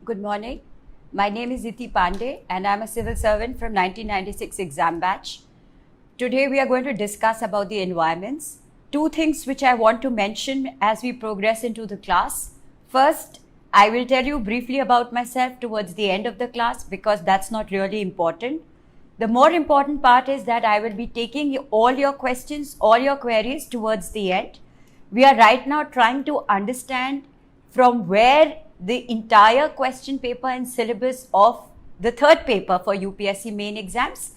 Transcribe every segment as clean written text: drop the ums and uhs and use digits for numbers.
Good morning. My name is Iti Pandey and I'm a civil servant from 1996 exam batch. Today we are going to discuss about the environments. Two things which I want to mention as we progress into the class. First, I will tell you briefly about myself towards the end of the class because that's not really important. The more important part is that I will be taking all your questions, all your queries towards the end. We are right now trying to understand from where the entire question paper and syllabus of the third paper for UPSC main exams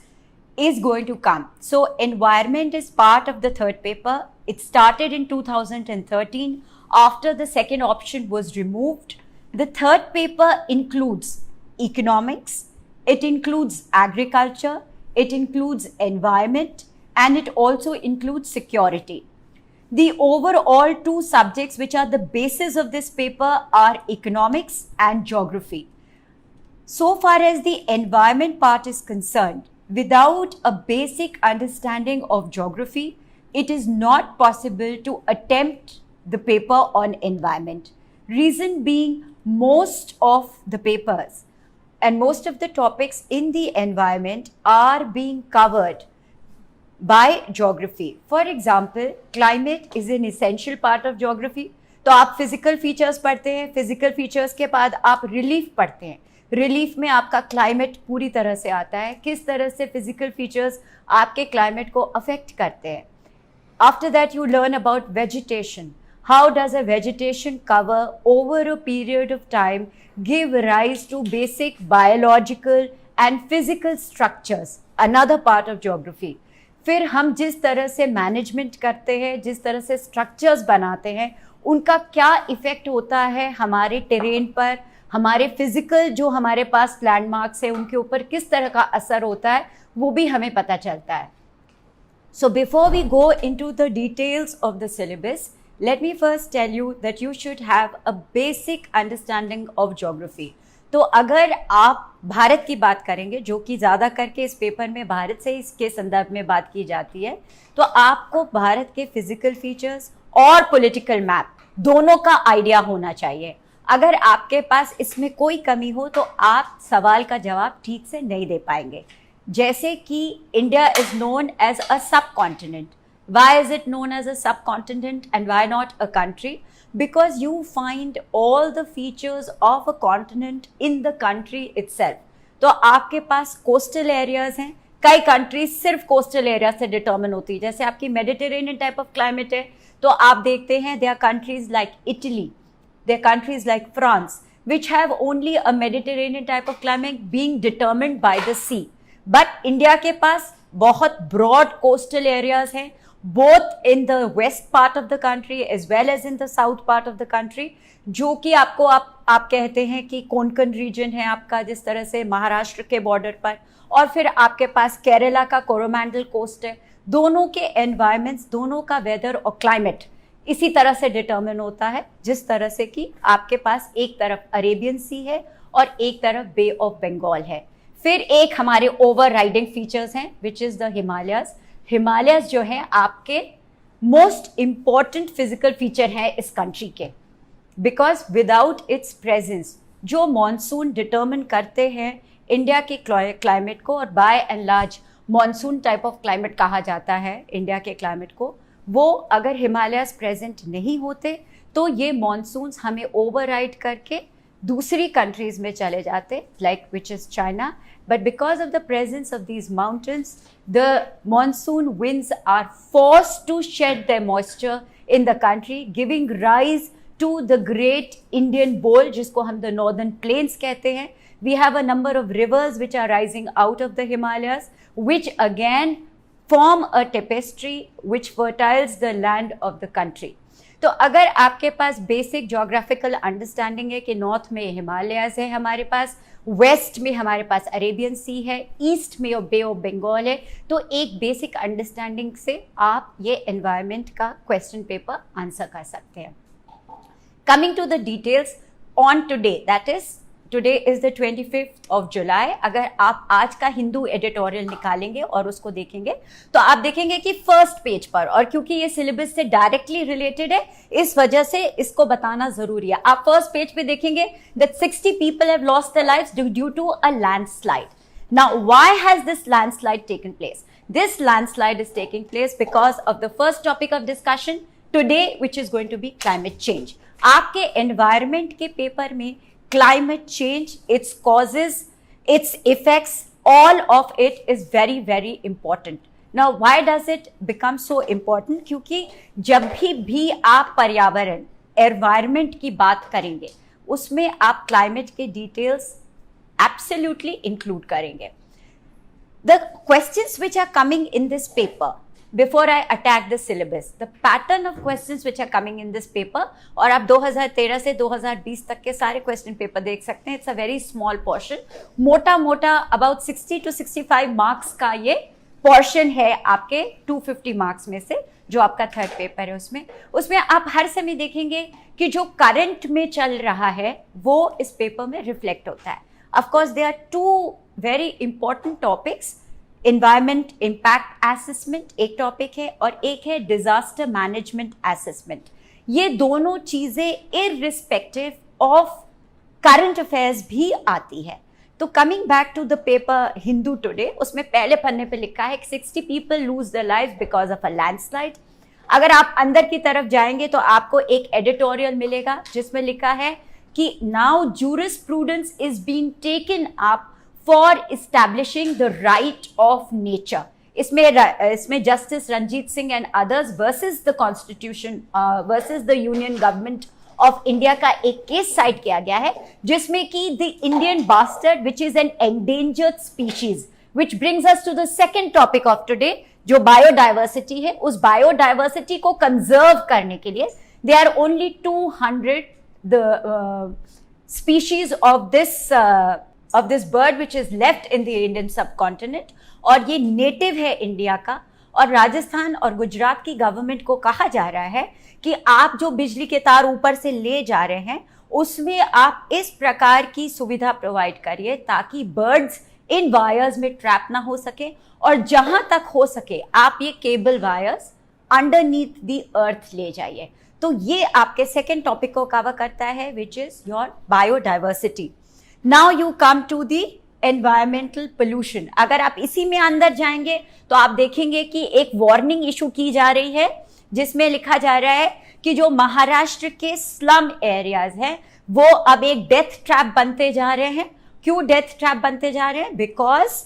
is going to come. So environment is part of the third paper. It started in 2013 after the second option was removed. The third paper includes economics, it includes agriculture, it includes environment, and it also includes security. The overall two subjects which are the basis of this paper are economics and geography. So far as the environment part is concerned, without a basic understanding of geography, it is not possible to attempt the paper on environment. Reason being, most of the papers and most of the topics in the environment are being covered by geography. For example, climate is an essential part of geography. तो आप physical features पढ़ते हैं, physical features के बाद आप relief पढ़ते हैं. Relief में आपका climate पूरी तरह से आता है, किस तरह से physical features आपके climate को affect करते हैं. After that you learn about vegetation. How does a vegetation cover over a period of time give rise to basic biological and physical structures? Another part of geography. फिर हम जिस तरह से management करते हैं, जिस तरह से स्ट्रक्चर्स बनाते हैं, उनका क्या इफेक्ट होता है हमारे टेरेन पर, हमारे फिजिकल जो हमारे पास लैंडमार्क्स है उनके ऊपर किस तरह का असर होता है, वो भी हमें पता चलता है. So before we go into the details of the syllabus, let me first tell you that you should have a basic understanding of geography. तो अगर आप भारत की बात करेंगे, जो कि ज़्यादा करके इस पेपर में भारत से इसके संदर्भ में बात की जाती है, तो आपको भारत के फिजिकल फीचर्स और पॉलिटिकल मैप दोनों का आइडिया होना चाहिए. अगर आपके पास इसमें कोई कमी हो तो आप सवाल का जवाब ठीक से नहीं दे पाएंगे. जैसे कि India is known as a subcontinent. Why is it known as a subcontinent and why not a country? Because you find all the features of a continent in the country itself. तो आपके पास coastal areas हैं, कई countries सिर्फ coastal areas से determine होती है. जैसे आपकी Mediterranean type of climate है, तो आप देखते हैं there are countries like Italy, there are countries like France, which have only a Mediterranean type of climate being determined by the sea. But India के पास बहुत broad coastal areas हैं, both in the west part of the country as well as in the south part of the country, जो कि आपको आप कहते हैं कि कोंकण रीजन है आपका, जिस तरह से महाराष्ट्र के बॉर्डर पर, और फिर आपके पास केरला का कोरोमंडल कोस्ट है. दोनों के एनवायरमेंट्स, दोनों का वेदर और क्लाइमेट इसी तरह से डिटर्मिन होता है, जिस तरह से कि आपके पास एक तरफ अरेबियन सी है और एक तरफ बे ऑफ बंगाल है. फिर एक हमारे ओवर राइडिंग फीचर्स हैं which is the Himalayas. Himalayas जो है आपके मोस्ट इम्पॉर्टेंट फिजिकल फीचर है इस कंट्री के, बिकॉज विदाउट इट्स प्रेजेंस जो मॉनसून डिटर्मिन करते हैं इंडिया के क्लाइमेट को, और by and large monsoon type of climate कहा जाता है इंडिया के क्लाइमेट को, वो अगर हिमालयस प्रेजेंट नहीं होते तो ये मॉनसून्स हमें ओवरराइड करके दूसरी कंट्रीज में चले जाते, like which is China. But because of the presence of these mountains, the monsoon winds are forced to shed their moisture in the country, giving rise to the great Indian bowl, जिसको हम the northern plains कहते हैं. We have a number of rivers which are rising out of the Himalayas, which again form a tapestry which fertiles the land of the country. तो अगर आपके पास basic geographical understanding है कि north में हिमालयाज है हमारे पास, वेस्ट में हमारे पास अरेबियन सी है, ईस्ट में बे ऑफ बंगाल है, तो एक बेसिक अंडरस्टैंडिंग से आप ये एनवायरनमेंट का क्वेश्चन पेपर आंसर कर सकते हैं. Coming to the details on today, that is today is the 25th of July। अगर आप आज का हिंदू एडिटोरियल निकालेंगे और उसको देखेंगे तो आप देखेंगे कि फर्स्ट पेज पर, और क्योंकि ये सिलेबस से डायरेक्टली रिलेटेड है इस वजह से इसको बताना जरूरी है। आप फर्स्ट पेज पे देखेंगे that 60 people have lost their lives due to a landslide। Now why has this landslide taken place? This landslide is taking place because of the first topic of discussion today, which is going to be climate change। आपके environment के paper में climate change, its causes, its effects, all of it is very very important। Now why does it become so important? क्योंकि जब भी आप पर्यावरण environment की बात करेंगे उसमें आप climate के details absolutely include करेंगे। The questions which are coming in this paper, before I attack the syllabus, the pattern of questions which are coming in this paper, और आप 2013 से 2020 तक के सारे क्वेश्चन पेपर देख सकते हैं। It's a very small portion, मोटा मोटा अबाउट 60 to 65 मार्क्स का ये पोर्शन है आपके 250 मार्क्स में से, जो आपका थर्ड पेपर है उसमें आप हर समय देखेंगे कि जो करंट में चल रहा है वो इस पेपर में रिफ्लेक्ट होता है। Of course there are two very important topics, environment impact assessment एक टॉपिक है और एक है डिजास्टर मैनेजमेंट असेसमेंट। ये दोनों चीजें इररिस्पेक्टिव ऑफ करंट अफेयर्स भी आती है। तो coming back to the paper Hindu today, उसमें पहले पन्ने पे लिखा है 60 people lose their life because of a landslide. अगर आप अंदर की तरफ जाएंगे तो आपको एक एडिटोरियल मिलेगा जिसमें लिखा है कि now jurisprudence is being taken up for establishing the right of nature. इसमें justice Ranjit Singh and others versus the constitution versus the union government of India का एक केस साइट किया गया है जिसमें कि the Indian bustard which is an endangered species, which brings us to the second topic of today जो biodiversity है। उस बायोडाइवर्सिटी को कंजर्व करने के लिए they are only 200 the species of this bird which is left in the Indian subcontinent, और ये native है इंडिया का। और राजस्थान और गुजरात की गवर्नमेंट को कहा जा रहा है कि आप जो बिजली के तार ऊपर से ले जा रहे हैं उसमें आप इस प्रकार की सुविधा प्रोवाइड करिए ताकि बर्ड्स इन वायर्स में ट्रैप ना हो सके, और जहां तक हो सके आप ये cable wires underneath the earth ले जाइए। तो ये आपके सेकेंड टॉपिक को कवर करता है which is your biodiversity. Now you come to the environmental pollution. अगर आप इसी में अंदर जाएंगे तो आप देखेंगे कि एक वार्निंग इशू की जा रही है जिसमें लिखा जा रहा है कि जो महाराष्ट्र के स्लम एरियाज हैं वो अब एक डेथ ट्रैप बनते जा रहे हैं। क्यों डेथ ट्रैप बनते जा रहे हैं? Because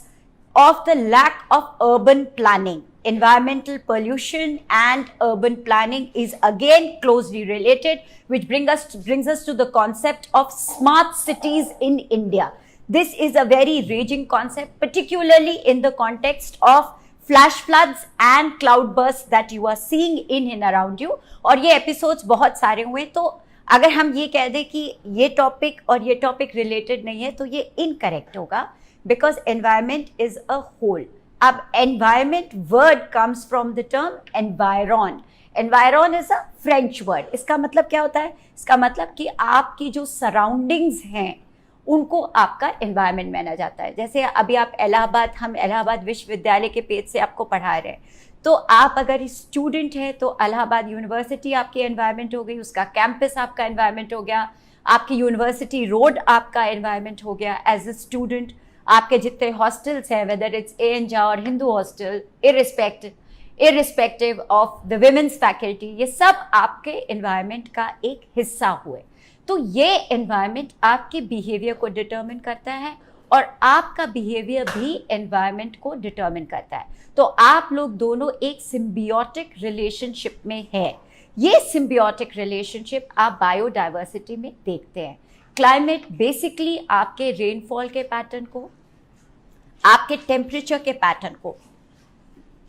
of the lack of urban planning. Environmental pollution and urban planning is again closely related, which brings us to the concept of smart cities in India. This is a very raging concept, particularly in the context of flash floods and cloudbursts that you are seeing in and around you. और ये episodes बहुत सारे हुए, तो अगर हम ये कह दें कि ये topic और ये topic related नहीं है तो ये incorrect होगा, because environment is a whole। अब environment word comes from the term environ। environ is a French word। इसका मतलब क्या होता है? इसका मतलब कि आपकी जो सराउंडिंग्स हैं उनको आपका environment माना जाता है। जैसे अभी आप हम इलाहाबाद विश्वविद्यालय के पेज से आपको पढ़ा रहे हैं, तो आप अगर स्टूडेंट हैं तो इलाहाबाद यूनिवर्सिटी आपकी एनवायरनमेंट हो गई, उसका कैंपस आपका एनवायरनमेंट हो गया, आपकी यूनिवर्सिटी रोड आपका एनवायरनमेंट हो गया एज ए स्टूडेंट। आपके जितने हॉस्टल्स हैं, वेदर इट्स एएनजा और Hindu hostel, irrespective of the women's faculty, ये सब आपके एनवायरनमेंट का एक हिस्सा हुए। तो ये एनवायरनमेंट आपके बिहेवियर को डिटर्मिन करता है और आपका बिहेवियर भी एनवायरनमेंट को डिटर्मिन करता है। तो आप लोग दोनों एक सिम्बियोटिक रिलेशनशिप में है। ये सिम्बियोटिक रिलेशनशिप आप बायोडाइवर्सिटी में देखते हैं। क्लाइमेट बेसिकली आपके रेनफॉल के पैटर्न को, आपके टेम्परेचर के पैटर्न को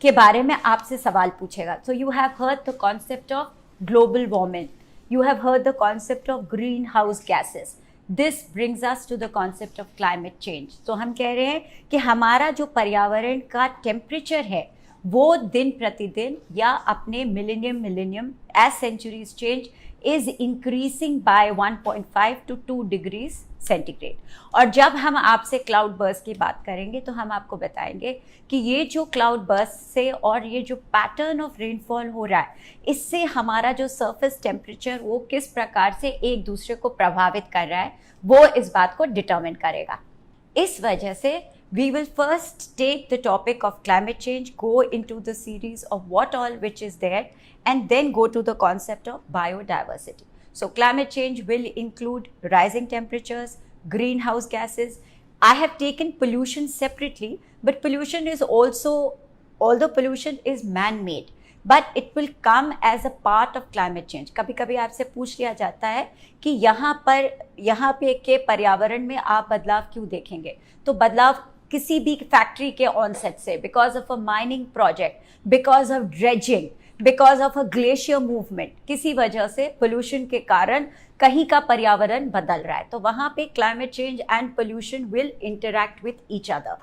के बारे में आपसे सवाल पूछेगा। So you have heard the concept of global warming, you have heard the concept of greenhouse gases. This brings us to the concept of climate change. तो हम कह रहे हैं कि हमारा जो पर्यावरण का टेम्परेचर है वो दिन प्रतिदिन या अपने millennium as centuries change is increasing by 1.5 to 2 degrees centigrade. और जब हम आपसे क्लाउड बर्स्ट की बात करेंगे तो हम आपको बताएंगे कि ये जो क्लाउड बर्स्ट से और ये जो पैटर्न ऑफ रेनफॉल हो रहा है, इससे हमारा जो सरफेस टेम्परेचर वो किस प्रकार से एक दूसरे को प्रभावित कर रहा है, वो इस बात को डिटरमिन करेगा। इस वजह से we will first take the topic of climate change, go into the series of what all which is there, and then go to the concept of biodiversity. So climate change will include rising temperatures, greenhouse gases. I have taken pollution separately, but pollution is also, although pollution is man-made, but it will come as a part of climate change. कभी कभी आपसे पूछ लिया जाता है कि यहाँ पे के पर्यावरण में आप बदलाव क्यों देखेंगे? तो बदलाव किसी भी फैक्ट्री के ऑनसेट से, because of a mining project, because of dredging, because of a glacier movement, किसी वजह से पोल्यूशन के कारण कहीं का पर्यावरण बदल रहा है, तो वहाँ पे climate change and pollution will interact with each other.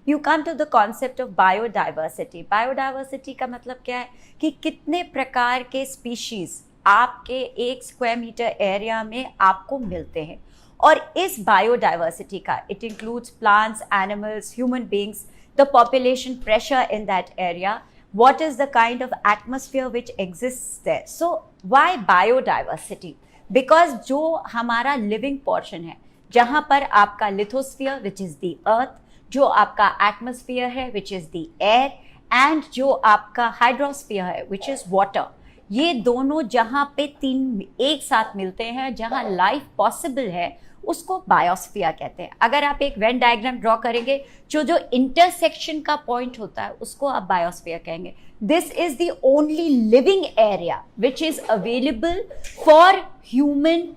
You come to the concept of biodiversity. Biodiversity का मतलब क्या है कि कितने प्रकार के स्पीशीज आपके 1 स्क्वायर मीटर एरिया में आपको मिलते हैं। और इस बायोडाइवर्सिटी का it includes plants, animals, human beings, the population pressure in that area, what is the kind of atmosphere which exists there. So why biodiversity? Because जो हमारा living portion है, जहाँ पर आपका lithosphere which is the earth, जो आपका atmosphere है which is the air, and जो आपका hydrosphere है which is water, ये दोनों जहाँ पे 3 एक साथ मिलते हैं, जहाँ life possible है, उसको बायोस्फीयर कहते हैं। अगर आप एक वेन डायग्राम ड्रॉ करेंगे, जो इंटरसेक्शन का पॉइंट होता है उसको आप बायोस्फीयर कहेंगे। This is the only living area which is available for human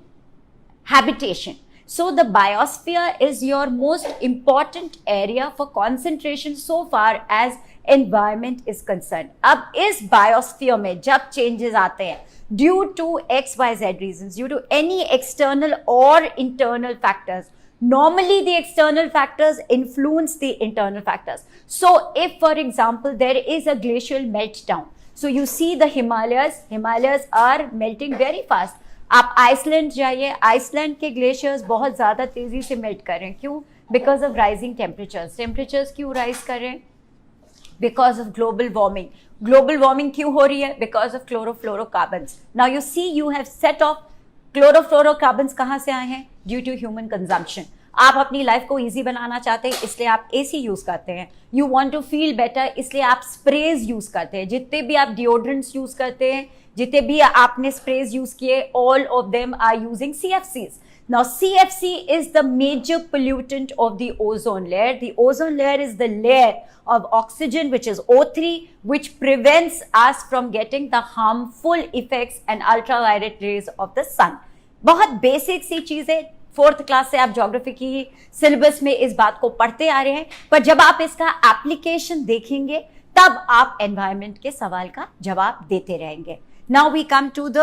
habitation. So the biosphere is your most important area for concentration so far as environment is concerned. अब इस biosphere में जब changes आते हैं due to XYZ reasons, due to any external or internal factors, normally the external factors influence the internal factors. So if for example there is a glacial meltdown, so you see the Himalayas are melting very fast. आप Iceland जाइए, Iceland के glaciers बहुत ज़्यादा तेज़ी से melt कर रहे हैं। क्यों? बिकॉज ऑफ राइजिंग टेम्परेचर्स क्यों राइज कर रहे हैं? बिकॉज ऑफ ग्लोबल वार्मिंग क्यों हो रही है? Because of chlorofluorocarbons. Now you see you have set of chlorofluorocarbons कहाँ से आए हैं? Due to human consumption. आप अपनी लाइफ को इजी बनाना चाहते हैं इसलिए आप एसी यूज करते हैं। You want to feel better इसलिए आप स्प्रेज यूज करते हैं। जितने भी आप डिओड्रेंट्स यूज करते हैं, जितने भी आपने स्प्रेज यूज किए, all of them are using CFCs. Now CFC is the major pollutant of the ozone layer. The ozone layer is the layer of oxygen which is O3, which prevents us from getting the harmful effects and ultraviolet rays of the sun. बहुत basic सी चीज है, 4th class से आप geography की syllabus में इस बात को पढ़ते आ रहे हैं, पर जब आप इसका एप्लीकेशन देखेंगे तब आप एनवायरमेंट के सवाल का जवाब देते रहेंगे। Now we come to the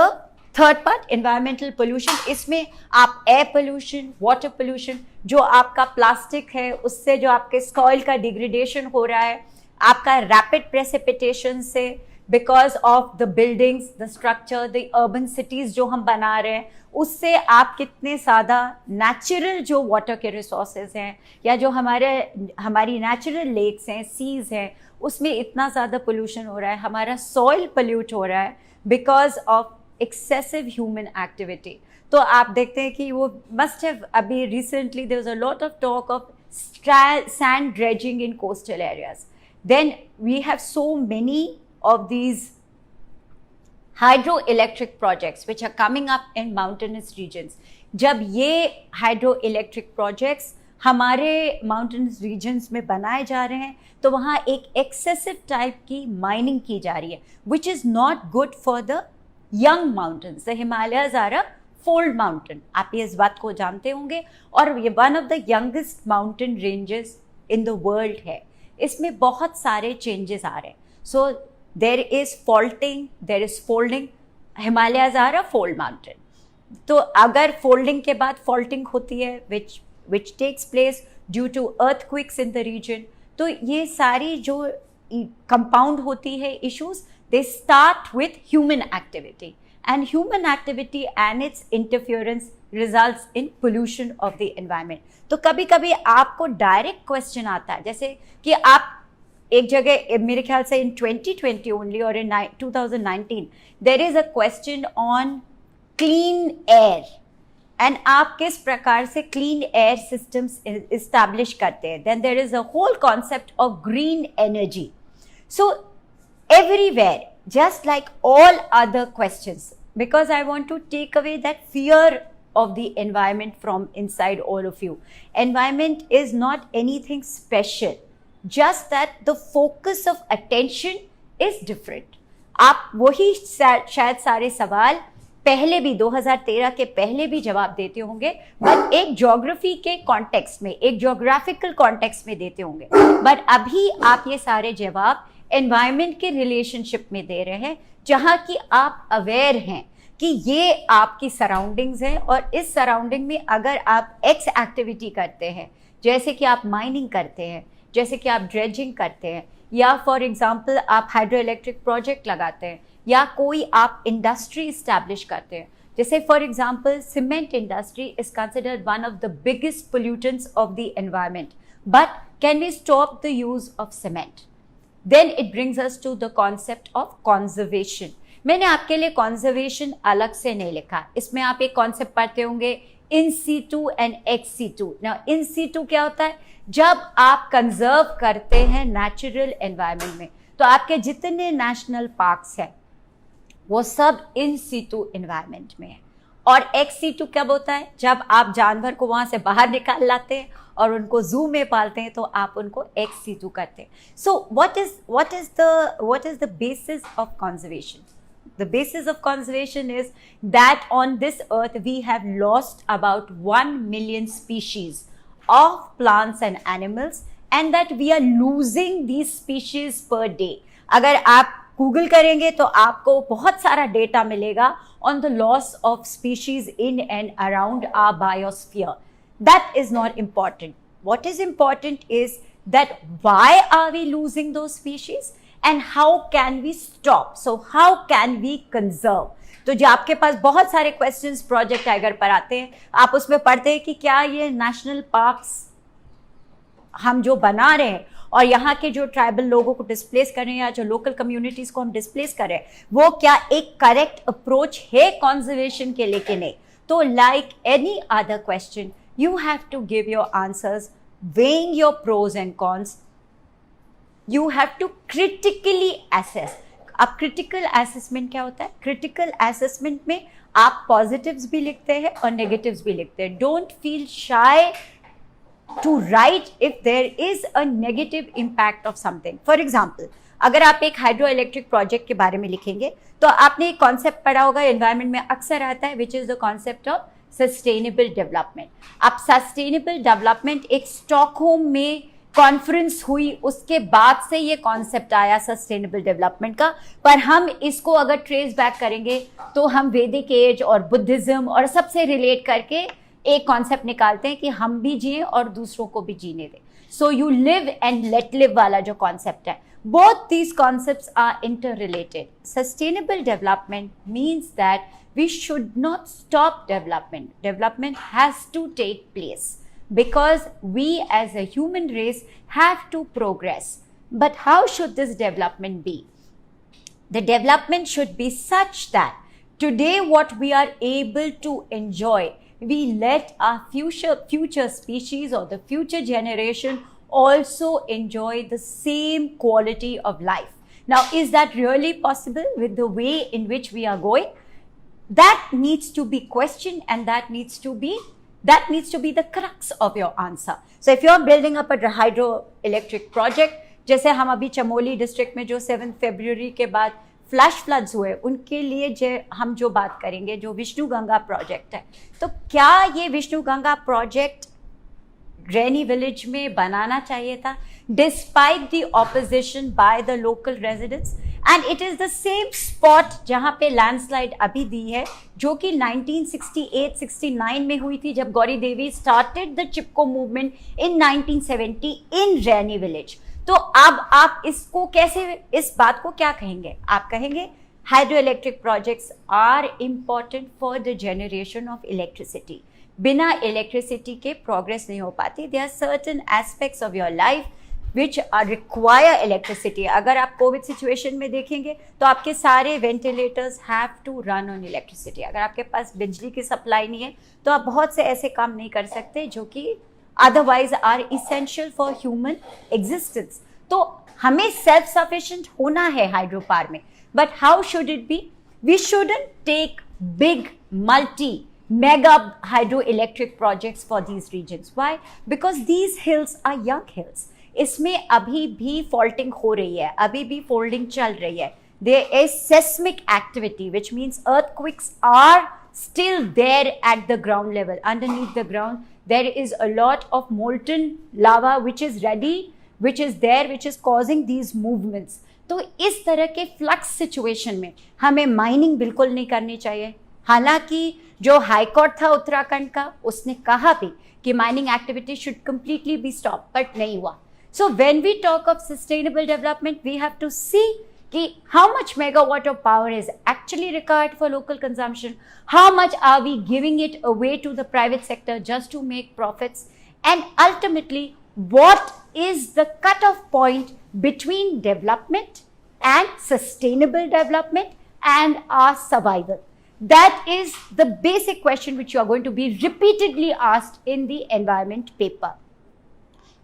third part, environmental pollution. इसमें आप एयर पोल्यूशन, वाटर पोल्यूशन, जो आपका प्लास्टिक है उससे जो आपके सॉइल का डिग्रेडेशन हो रहा है, आपका रैपिड प्रेसिपिटेशन से, because of the buildings, the structure, the urban cities जो हम बना रहे हैं, उससे आप कितने ज़्यादा नेचुरल जो वाटर के रिसोर्सेज हैं या जो हमारी नेचुरल लेक्स हैं, सीज हैं, उसमें इतना ज़्यादा पोल्यूशन हो रहा है, हमारा सॉइल पोल्यूट हो रहा है because of excessive human activity. तो आप देखते हैं कि वो मस्ट हैव, अभी recently there was a lot of talk of sand dredging in coastal areas. Then we have so many of these hydroelectric projects which are coming up in mountainous regions. जब ये hydroelectric projects हमारे mountainous regions में बनाए जा रहे हैं तो वहाँ एक excessive type की mining की जा रही है which is not good for the young mountains. The Himalayas are a fold mountain. आप ये इस बात को जानते होंगे, और ये one of the youngest mountain ranges in the world है। इसमें बहुत सारे changes आ रहे हैं। So there is faulting, there is folding. Himalayas are a fold mountain. तो अगर folding के बाद faulting होती है which takes place due to earthquakes in the region, तो ये सारी जो compound होती है issues, they start with human activity and human activity and its interference results in pollution of the environment. तो कभी कभी आपको डायरेक्ट क्वेश्चन आता है, जैसे कि आप एक जगह, मेरे ख्याल से इन 2020 ओनली और in 2019 there is a question on clean air, and आप किस प्रकार से क्लीन एयर सिस्टम्स इस्टेब्लिश करते हैं. Then there is a whole concept of green energy. So everywhere, just like all other questions, because I want to take away that fear of the environment from inside all of you. Environment is not anything special, just that the focus of attention is different. आप वही शायद सारे सवाल पहले भी 2013 के पहले भी जवाब देते होंगे, बट एक ज्योग्राफी के कॉन्टेक्स्ट में, एक ज्योग्राफिकल कॉन्टेक्स्ट में देते होंगे. बट अभी आप ये सारे जवाब एनवायरनमेंट के रिलेशनशिप में दे रहे हैं, जहां कि आप अवेयर हैं कि ये आपकी सराउंडिंग्स हैं, और इस सराउंडिंग में अगर आप एक्स एक्टिविटी करते हैं, जैसे कि आप माइनिंग करते हैं, जैसे कि आप ड्रेजिंग करते हैं, या फॉर एग्जांपल आप हाइड्रो इलेक्ट्रिक प्रोजेक्ट लगाते हैं, या कोई आप इंडस्ट्री इस्टेब्लिश करते हैं, जैसे for example cement industry is considered one of the biggest pollutants of the environment, but can we stop the use of cement? Then it brings us to the concept of conservation. मैंने आपके लिए conservation अलग से नहीं लिखा. इसमें आप एक concept पढ़ते होंगे in situ and ex situ. Now in situ क्या होता है? जब आप conserve करते हैं natural environment में, तो आपके जितने national parks हैं वो सब in situ environment में है. और ex situ कब होता है? जब आप जानवर को वहाँ से बाहर निकाल लाते हैं और उनको जू में पालते हैं, तो आप उनको एक्स सीटू करते हैं. सो what is the basis of conservation? The basis of conservation is that on this earth we have lost about 1 million species of plants and animals, and that we are losing these species per day. अगर आप Google करेंगे तो आपको बहुत सारा data मिलेगा on the loss of species in and around our biosphere. That is not important. What is important is that why are we losing those species and how can we stop? So how can we conserve? तो जो आपके पास बहुत सारे questions project tiger पर आते हैं, आप उसमें पढ़ते हैं कि क्या ये नेशनल पार्क्स हम जो बना रहे हैं और यहाँ के जो ट्राइबल लोगों को डिस्प्लेस कर रहे हैं, या जो लोकल कम्युनिटीज को हम डिस्प्लेस कर रहे हैं, वो क्या एक करेक्ट अप्रोच है कंजर्वेशन के लिए कि नहीं? तो like any other question, you have to give your answers weighing your pros and cons. You have to critically assess. अब critical assessment क्या होता है? Critical assessment में आप positives भी लिखते हैं और negatives भी लिखते हैं. Don't feel shy to write if there is a negative impact of something. For example, अगर आप एक हाइड्रो इलेक्ट्रिक प्रोजेक्ट के बारे में लिखेंगे, तो आपने एक कॉन्सेप्ट पढ़ा होगा, एनवायरमेंट में अक्सर आता है, which is the concept of sustainable development. अब सस्टेनेबल डेवलपमेंट एक स्टॉकहोम में कॉन्फ्रेंस हुई, उसके बाद से ये कॉन्सेप्ट आया सस्टेनेबल डेवलपमेंट का. पर हम इसको अगर ट्रेस बैक करेंगे तो हम वैदिक एज और बुद्धिज्म और सबसे रिलेट करके एक कॉन्सेप्ट निकालते हैं कि हम भी जिए और दूसरों को भी जीने दें. So you live and let live वाला जो कॉन्सेप्ट है, both these concepts are interrelated. Sustainable development means that we should not stop development. Development has to take place because we as a human race have to progress. But how should this development be? The development should be such that today what we are able to enjoy, we let our future species or the future generation also enjoy the same quality of life. Now, is that really possible with the way in which we are going? That needs to be questioned, and that needs to be the crux of your answer. So if you are building up a hydroelectric project, जैसे हम अभी Chamoli district में जो 7 फरवरी के बाद flash floods हुए, उनके लिए हम जो बात करेंगे, जो विष्णु गंगा प्रोजेक्ट है, तो क्या ये विष्णु गंगा प्रोजेक्ट रेनी विलेज में बनाना चाहिए था, despite the opposition by the local residents? And it is the same spot जहां पे लैंडस्लाइड अभी दी है, जो कि 1968-69 में हुई थी, जब Gauri Devi started the Chipko movement in 1970 in Reni village. तो अब आप इसको कैसे, इस बात को क्या कहेंगे? आप कहेंगे hydroelectric projects are important for the generation of electricity. बिना electricity के progress नहीं हो पाती. There are certain aspects of your life which are require electricity. अगर आप कोविड सिचुएशन में देखेंगे तो आपके सारे ventilators have to run on electricity. अगर आपके पास बिजली की सप्लाई नहीं है तो आप बहुत से ऐसे काम नहीं कर सकते जो कि otherwise are essential for human existence. तो हमें सेल्फ सफिशिएंट होना है हाइड्रो पावर में. But how should it be? We shouldn't take big multi mega hydroelectric projects for these regions. Why? Because these hills are young hills. इसमें अभी भी faulting हो रही है, अभी भी folding चल रही है. There is seismic activity, which means earthquakes are still there at the ground level. Underneath the ground, there is a lot of molten lava which is ready, which is there, which is causing these movements. तो इस तरह के flux situation में हमें mining बिल्कुल नहीं करनी चाहिए. हालांकि जो हाई कोर्ट था उत्तराखंड का उसने कहा भी कि mining activity should completely be stop, but नहीं हुआ. So when we talk of sustainable development we have to see कि how much megawatt of power is actually required for local consumption, how much are we giving it away to the private sector just to make profits, and ultimately what is the cut-off point between development and sustainable development and our survival? That is the basic question which you are going to be repeatedly asked in the environment paper.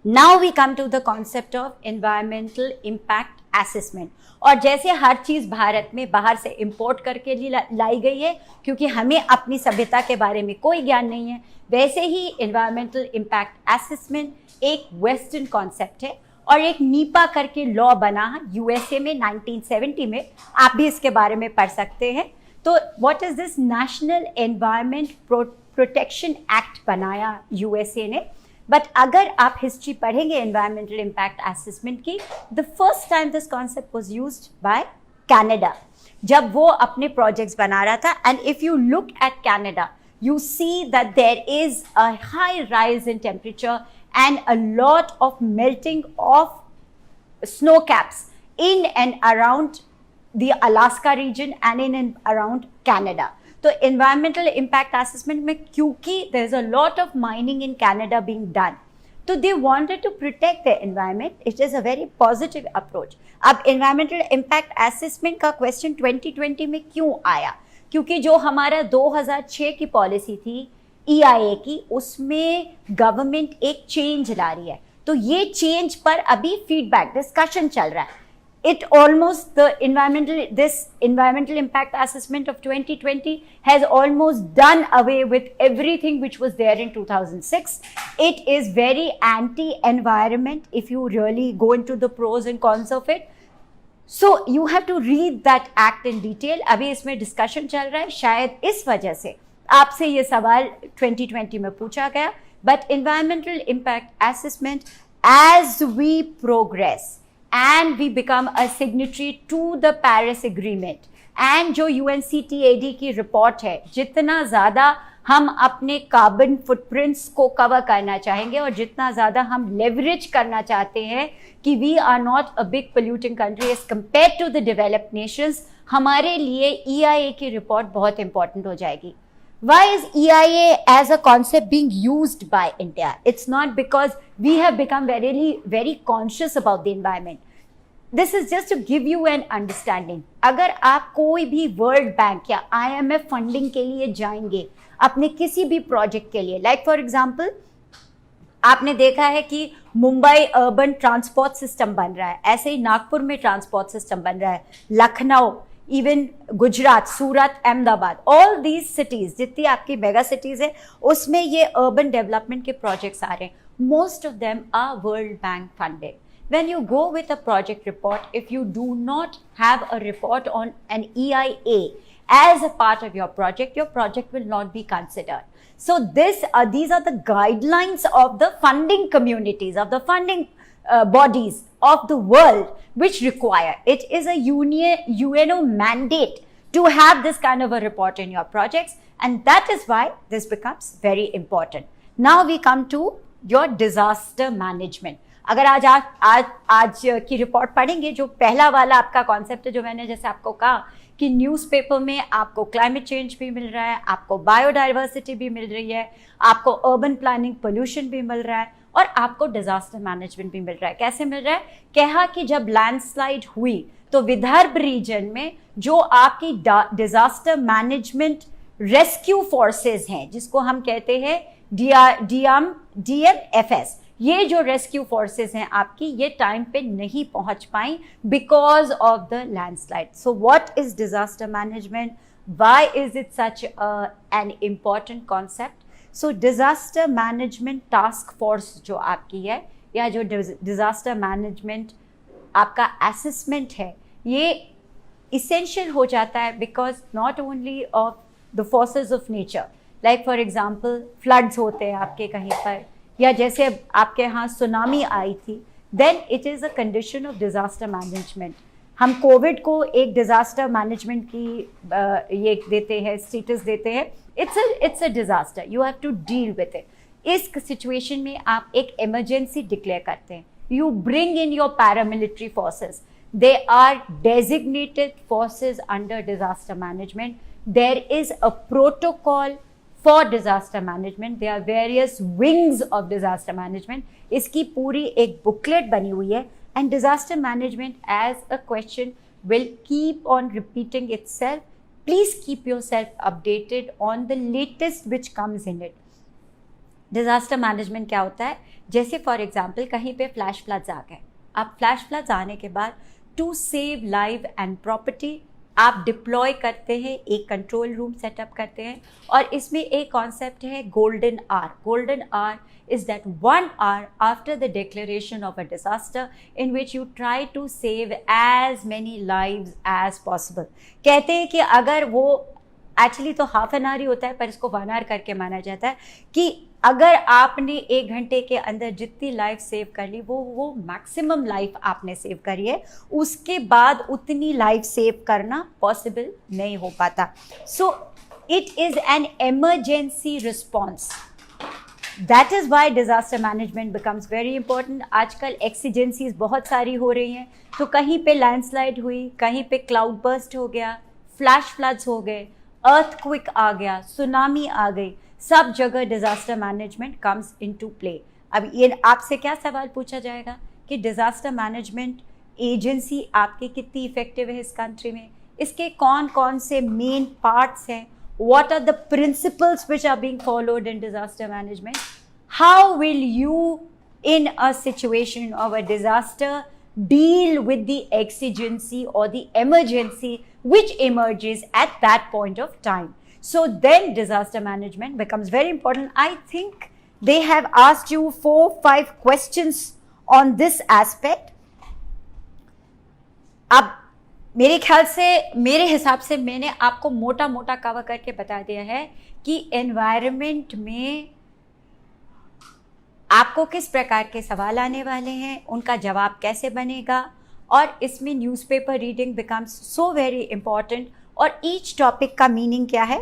Now we come to the concept of environmental impact assessment. और जैसे हर चीज़ भारत में बाहर से import करके लाई गई है क्योंकि हमें अपनी सभ्यता के बारे में कोई ज्ञान नहीं है, वैसे ही environmental impact assessment एक वेस्टर्न कॉन्सेप्ट है और एक नीपा करके लॉ बना यूएसए में 1970 में. आप भी इसके बारे में पढ़ सकते हैं. तो what is this? National environment protection act बनाया यूएसए ने. बट अगर आप हिस्ट्री पढ़ेंगे एनवायरमेंटल इम्पैक्ट असेसमेंट की, the first time this concept was used by Canada जब वो अपने प्रोजेक्ट्स बना रहा था. And if you look eight Canada you see that there is a high rise in temperature and a lot of melting of snow caps in and around the Alaska region and in and around Canada. So environmental impact assessment में क्योंकि there is a lot of mining in Canada being done, so they wanted to protect the environment. It is a very positive approach. अब environmental impact assessment का question 2020 में क्यों आया? क्योंकि जो हमारा 2006 की पॉलिसी थी EIA की, उसमें गवर्नमेंट एक चेंज ला रही है. तो ये चेंज पर अभी फीडबैक डिस्कशन चल रहा है. It almost this environmental impact assessment of 2020 has almost done away with everything which was there in 2006. It is very anti-environment if you really go into the pros and cons of it. So you have to read that act in detail. अभी इसमें discussion चल रहा है, शायद इस वजह से आपसे ये सवाल 2020 में पूछा गया. But environmental impact assessment, as we progress and we become a signatory to the Paris Agreement and जो UNCTAD की रिपोर्ट है, जितना ज़्यादा हम अपने कार्बन फुटप्रिंट्स को कवर करना चाहेंगे और जितना ज़्यादा हम लेवरेज करना चाहते हैं कि we are not a big polluting country as compare to the developed nations, हमारे लिए EIA की रिपोर्ट बहुत इंपॉर्टेंट हो जाएगी. Why is EIA as a concept being used by India? It's not because we have become very conscious about the environment. This is just to give you an understanding. अगर आप कोई भी world bank या IMF funding के लिए जाएंगे अपने किसी भी प्रोजेक्ट के लिए, लाइक फॉर एग्जाम्पल आपने देखा है कि मुंबई अर्बन ट्रांसपोर्ट सिस्टम बन रहा है, ऐसे ही नागपुर में ट्रांसपोर्ट सिस्टम बन रहा है, Lucknow, even Gujarat, Surat, Ahmedabad, all these cities, जितनी आपकी मेगा सिटीज है उसमें ये अर्बन डेवलपमेंट के प्रोजेक्ट्स आ रहे हैं. Most of them are world bank funded. When you go with a project report, if you do not have a report on an EIA as a part of your project will not be considered. So these are the guidelines of the funding communities, of the funding bodies of the world which require. It is a UNO mandate to have this kind of a report in your projects, and that is why this becomes very important. Now we come to your disaster management. अगर आज की report पढ़ेंगे, जो पहला वाला आपका concept है, जो मैंने जैसे आपको कहा कि न्यूज़पेपर में आपको क्लाइमेट चेंज भी मिल रहा है, आपको बायोडाइवर्सिटी भी मिल रही है, आपको अर्बन प्लानिंग पोल्यूशन भी मिल रहा है, और आपको डिजास्टर मैनेजमेंट भी मिल रहा है। कैसे मिल रहा है? कहा कि जब लैंडस्लाइड हुई तो विदर्भ रीजन में जो आपकी डिजास्टर मैनेजमेंट रेस्क्यू फोर्सेस हैं, जिसको हम कहते हैं DMFS, ये जो रेस्क्यू फोर्सेस हैं आपकी, ये टाइम पे नहीं पहुंच पाई because of the landslide. So what is disaster management? Why is it such an important concept? So disaster management task force जो आपकी है, या जो डिजास्टर मैनेजमेंट आपका असेसमेंट है, ये इसेंशियल हो जाता है because not only of the forces of nature, like for example floods होते हैं आपके कहीं पर, या जैसे आपके यहाँ सुनामी आई थी, then it is a condition of disaster management. हम कोविड को एक डिजास्टर मैनेजमेंट की ये देते हैं, स्टेटस देते हैं, it's a disaster, you have to deal with it. इस सिचुएशन में आप एक इमरजेंसी डिक्लेयर करते हैं, you bring in your paramilitary forces. They are designated forces under disaster management. There is a protocol for disaster management. There are various wings of disaster management. इसकी पूरी एक booklet बनी हुई है, and disaster management as a question will keep on repeating itself. Please keep yourself updated on the latest which comes in it. Disaster management क्या होता है? जैसे फॉर एग्जांपल कहीं पे फ्लैश फ्लड्स आ गए, अब फ्लैश फ्लड्स आने के बाद to save life and property आप डिप्लॉय करते हैं, एक कंट्रोल रूम सेटअप करते हैं, और इसमें एक कॉन्सेप्ट है golden hour. Golden hour is that 1 hour after the declaration of a disaster in which you try to save as many lives as possible. कहते हैं कि अगर वो एक्चुअली तो हाफ एन आवर ही होता है, पर इसको 1 hour करके माना जाता है कि अगर आपने 1 घंटे के अंदर जितनी लाइफ सेव कर ली, वो मैक्सिमम लाइफ आपने सेव करी है, उसके बाद उतनी लाइफ सेव करना पॉसिबल नहीं हो पाता। सो it is N emergency response. That is why disaster management becomes very important. आजकल एक्सीजेंसीज बहुत सारी हो रही हैं, तो कहीं पे लैंडस्लाइड हुई, कहीं पे क्लाउड बर्स्ट हो गया, फ्लैश फ्लड्स हो गए, अर्थक्विक आ गया, सुनामी आ गई, सब जगह disaster management comes into play. अब ये आपसे क्या सवाल पूछा जाएगा कि डिज़ास्टर मैनेजमेंट एजेंसी आपकी कितनी इफेक्टिव है इस कंट्री में, इसके कौन कौन से मेन पार्ट्स हैं, what are the principles which are being followed in disaster management, how will you in a situation of a disaster deal with the exigency or the emergency which emerges at that point of time. So then disaster management becomes very important. I think they have asked you 4-5 questions on this aspect. अब मेरे ख्याल से, मेरे हिसाब से मैंने आपको मोटा मोटा कवर करके बता दिया है कि एनवायरनमेंट में आपको किस प्रकार के सवाल आने वाले हैं, उनका जवाब कैसे बनेगा, और इसमें newspaper reading becomes so very important. और ईच टॉपिक का मीनिंग क्या है?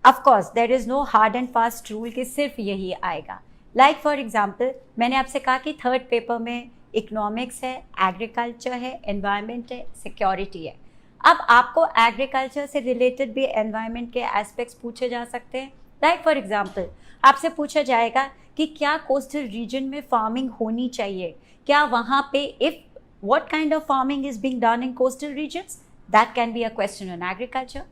Of course there is no hard and fast rule कि सिर्फ यही आएगा। लाइक फॉर एग्जांपल मैंने आपसे कहा कि थर्ड पेपर में इकोनॉमिक्स है, एग्रीकल्चर है, एनवायरनमेंट है, सिक्योरिटी है। अब आपको एग्रीकल्चर से रिलेटेड भी एनवायरनमेंट के एस्पेक्ट्स पूछे जा सकते हैं। लाइक फॉर एग्जांपल आपसे पूछा जाएगा कि क्या कोस्टल रीजन में फार्मिंग होनी चाहिए, क्या वहाँ पे if what kind of farming is being done in coastal regions? That can be a question on agriculture.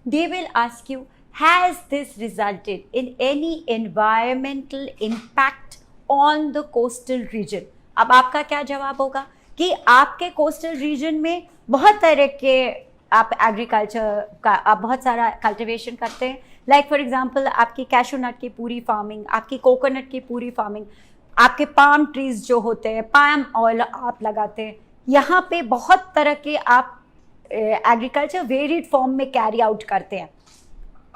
They will ask you, has this resulted in any environmental impact on the coastal region? अब आपका क्या जवाब होगा कि आपके coastal region में बहुत तरह के आप एग्रीकल्चर का आप बहुत सारा कल्टिवेशन करते हैं। लाइक फॉर एग्जांपल आपकी कैशू नट की पूरी फार्मिंग, आपकी कोकोनट की पूरी फार्मिंग, आपके पाम ट्रीज जो होते हैं, पाम ऑयल आप लगाते हैं, यहाँ पे बहुत तरह के आप एग्रीकल्चर वेरिड फॉर्म में कैरी आउट करते हैं।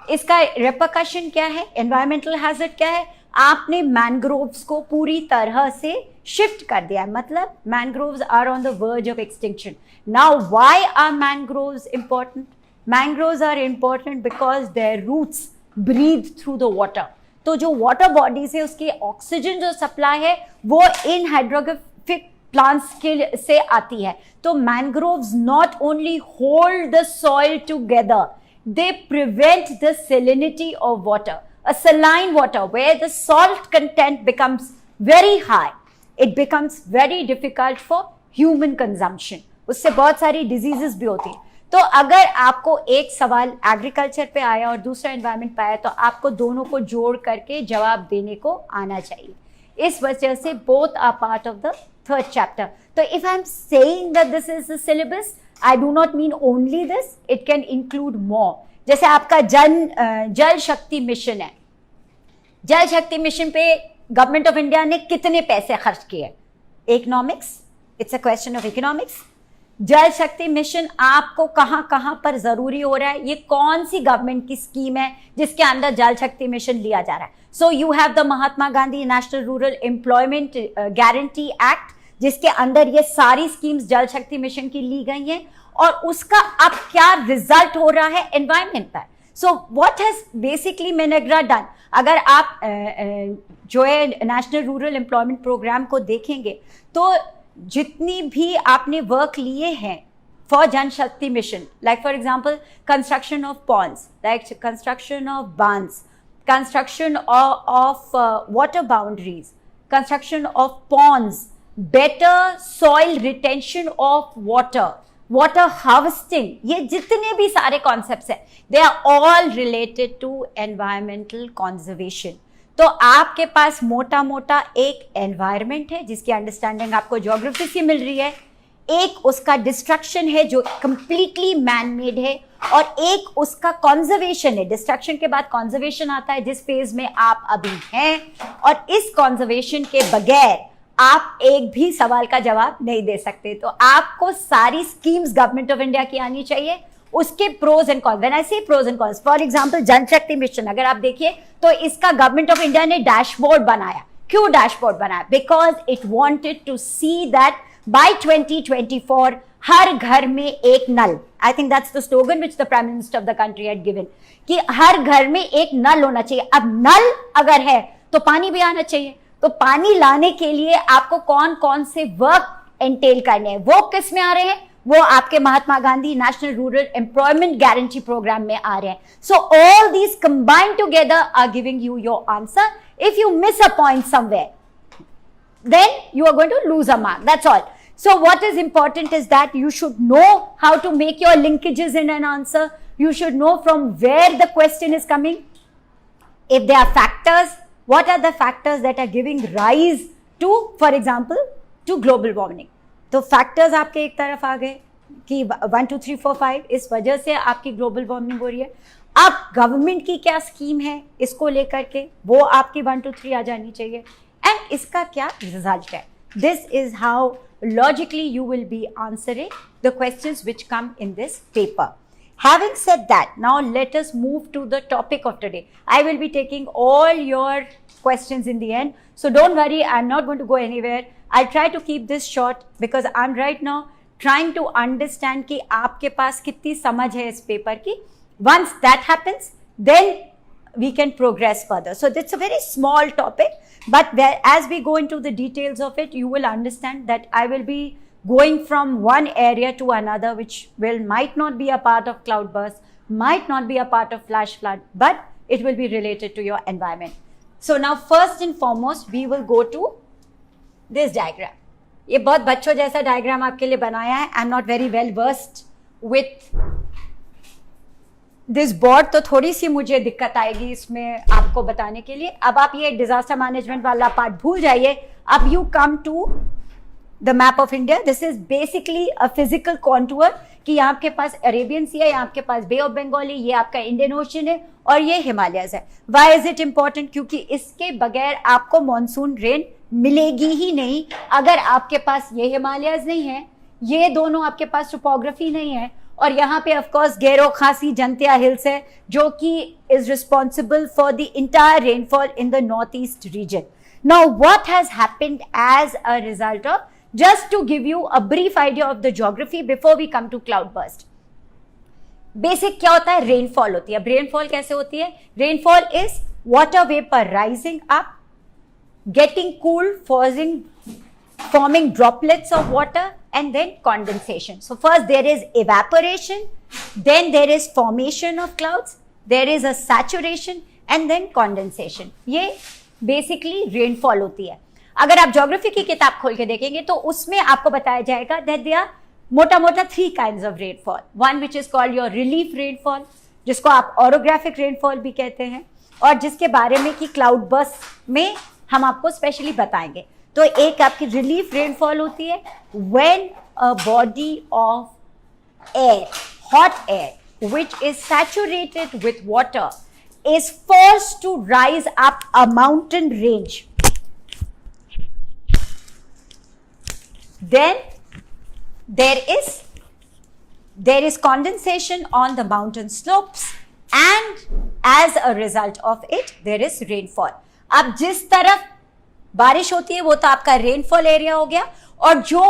इसका रेपरकशन क्या है, एनवायरमेंटल हैजर्ड क्या है? आपने मैनग्रोव्स को पूरी तरह से शिफ्ट कर दिया है, मतलब mangroves are on the verge of extinction. Now why are mangroves important? Mangroves are important because their roots breathe through the water. तो जो वाटर बॉडीज है उसकी ऑक्सीजन जो सप्लाई है वो इन हाइड्रोग्राफिक प्लांट्स के से आती है. तो mangroves not only hold the soil together, they prevent the salinity of water. A saline water where the salt content becomes very high, it becomes very difficult for human consumption. उससे बहुत सारी diseases भी होती हैं. तो अगर आपको एक सवाल एग्रीकल्चर पे आया और दूसरा एनवायरमेंट पे आया तो आपको दोनों को जोड़ करके जवाब देने को आना चाहिए. इस वजह से both are part of the third chapter. तो if I am saying that this is the syllabus, I do not mean only this, it can include more. जैसे आपका जल शक्ति मिशन है. जल शक्ति मिशन पे गवर्नमेंट ऑफ इंडिया ने कितने पैसे खर्च किए? Economics, it's a question of economics. जल शक्ति मिशन आपको कहां कहां पर जरूरी हो रहा है, ये कौन सी गवर्नमेंट की स्कीम है जिसके अंदर जल शक्ति मिशन लिया जा रहा है? So you have the Mahatma Gandhi national rural employment guarantee act, जिसके अंदर ये सारी स्कीम्स जल शक्ति मिशन की ली गई हैं और उसका अब क्या रिजल्ट हो रहा है एनवायरमेंट पर. सो व्हाट हैज बेसिकली मेनेग्रा डन? अगर आप जो है नेशनल रूरल एम्प्लॉयमेंट प्रोग्राम को देखेंगे तो जितनी भी आपने वर्क लिए हैं for Jal Shakti mission, like for example construction of ponds, like construction of bandhs, construction of water boundaries, construction of ponds, better soil retention of water, water harvesting, ये जितने भी सारे concepts हैं, they are all related to environmental conservation. तो आपके पास मोटा मोटा एक environment है जिसकी understanding आपको geography से मिल रही है, एक उसका destruction है जो completely man-made है, और एक उसका conservation है. destruction के बाद conservation आता है जिस phase में आप अभी हैं, और इस conservation के बगैर आप एक भी सवाल का जवाब नहीं दे सकते. तो आपको सारी स्कीम्स गवर्नमेंट ऑफ इंडिया की आनी चाहिए, उसके pros and cons. When I say pros and cons, for example Jal Shakti mission अगर आप देखिए तो इसका गवर्नमेंट ऑफ इंडिया ने डैशबोर्ड बनाया. क्यों डैशबोर्ड बनाया? Because it wanted to see that by 2024 हर घर में एक नल. I think that's the slogan which the prime minister of the country had given, कि हर घर में एक नल होना चाहिए. अब नल अगर है तो पानी भी आना चाहिए. तो पानी लाने के लिए आपको कौन कौन से वर्क एंटेल करने हैं, वो किस में आ रहे हैं? वो आपके Mahatma Gandhi national rural employment guarantee programme में आ रहे हैं. So all these combined together are giving you your answer. If you miss a point somewhere then you are going to lose a mark. That's all. So what is important is that you should know how to make your linkages in an answer. You should know from where the question is coming. If there are factors, what are the factors that are giving rise to, for example, to global warming? तो factors आपके एक तरफ आ गए कि 1 2 3 4 5 इस वजह से आपकी ग्लोबल वार्मिंग हो रही है. अब गवर्नमेंट की क्या स्कीम है इसको लेकर के, वो आपकी 1 2 3 आ जानी चाहिए, एंड इसका क्या रिजल्ट है. This is how logically you will be answering the questions which come in this paper. Having said that, now let us move to the topic of today. I will be taking all your questions in the end, so don't worry, I'm not going to go anywhere. I'll try to keep this short because I'm right now trying to understand कि आपके पास कितनी समझ है इस paper की. Once that happens, then we can progress further. So it's a very small topic, but as we go into the details of it, you will understand that I will be going from one area to another, which might not be a part of cloudburst, might not be a part of flash flood, but it will be related to your environment. So now first and foremost, we will go to this diagram. ये बहुत बच्चों जैसा diagram आपके लिए बनाया है. I'm not very well versed with this board, तो थोड़ी सी मुझे दिक्कत आएगी इसमें आपको बताने के लिए. अब आप ये डिजास्टर मैनेजमेंट वाला पार्ट भूल जाइए. अब you come to the map of India. This is basically a physical contour कि यहाँ आपके पास अरेबियन सी है, यहाँ आपके पास बे ऑफ बंगाल है, ये आपका इंडियन ओशन है और ये हिमालयस है. Why is it important? क्योंकि इसके बगैर आपको मानसून रेन मिलेगी ही नहीं. अगर आपके पास ये हिमालयस नहीं है, ये दोनों आपके पास टोपोग्राफी नहीं है, और यहाँ पे ऑफ कोर्स गैरो खासी जंतिया हिल्स है जो कि is responsible for the entire rainfall in the north east region. Now what has happened as a result of, just to give you a brief idea of the geography before we come to cloudburst. Basic क्या होता है? Rainfall होती है. अब rainfall कैसे होती है? Rainfall is water vapor rising up, getting cool, forming droplets of water, and then condensation. So first there is evaporation, then there is formation of clouds, there is a saturation, and then condensation. ये basically rainfall होती है. अगर आप geography की किताब खोल के देखेंगे तो उसमें आपको बताया जाएगा that there are मोटा मोटा 3 kinds of rainfall. One which is called your relief rainfall, जिसको आप orographic rainfall भी कहते हैं, और जिसके बारे में कि क्लाउड बर्स्ट में हम आपको स्पेशली बताएंगे. तो एक आपकी रिलीफ रेनफॉल होती है when a body of air, hot air which is saturated with water is forced to rise up a mountain range. Then there is condensation on the mountain slopes, and as a result of it there is rainfall. अब जिस तरफ बारिश होती है वो तो आपका rainfall area हो गया, और जो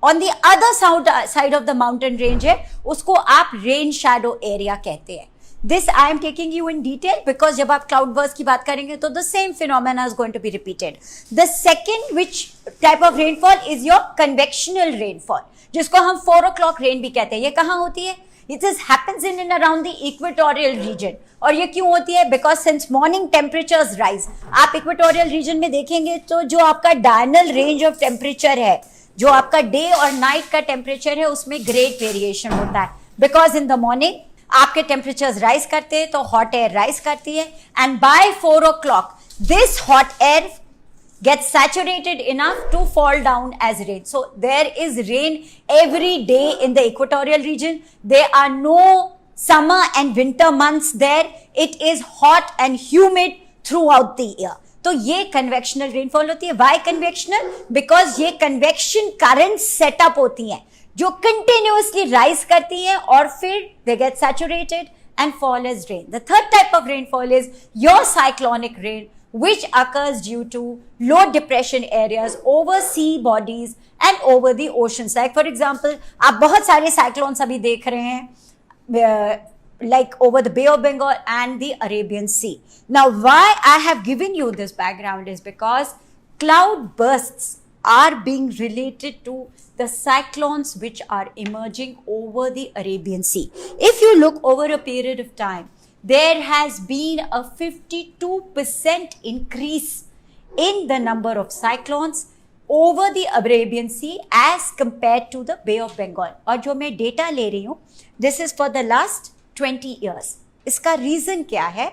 on the other side of the mountain range है उसको आप रेन शैडो एरिया कहते हैं. This I am taking you in detail because जब आप क्लाउड बर्स्ट की बात करेंगे तो the same phenomena is going to be repeated. The second which type of rainfall is your convectional rainfall, जिसको हम 4 o'clock rain भी कहते हैं. ये कहाँ होती है? It happens in and around the equatorial region. और ये क्यों होती है? Because since morning temperatures rise. आप equatorial region में देखेंगे तो जो आपका diurnal range of temperature है, जो आपका डे और नाइट का टेम्परेचर है उसमें ग्रेट वेरिएशन होता है. बिकॉज इन द मॉर्निंग आपके टेम्परेचर्स राइज करते हैं तो हॉट एयर राइज करती है, and by 4 o'clock this hot air gets saturated enough to fall down as rain. So there is rain every day in the equatorial region. There are no summer and winter months there. It is hot and humid throughout the year. तो ये convectional rainfall होती है. Why convectional? Because ये convection current setup होती हैं जो continuously rise करती हैं और फिर they get saturated and fall as rain. The third type of rainfall is your cyclonic rain which occurs due to low depression areas over sea bodies and over the oceans. Like for example, आप बहुत सारे cyclones अभी देख रहे हैं like over the Bay of Bengal and the Arabian Sea. Now why I have given you this background is because cloud bursts are being related to the cyclones which are emerging over the Arabian Sea. If you look over a period of time, there has been a 52% increase in the number of cyclones over the Arabian Sea as compared to the Bay of Bengal. और जो मैं data ले रही हूँ, this is for the last 20 years. इसका reason क्या है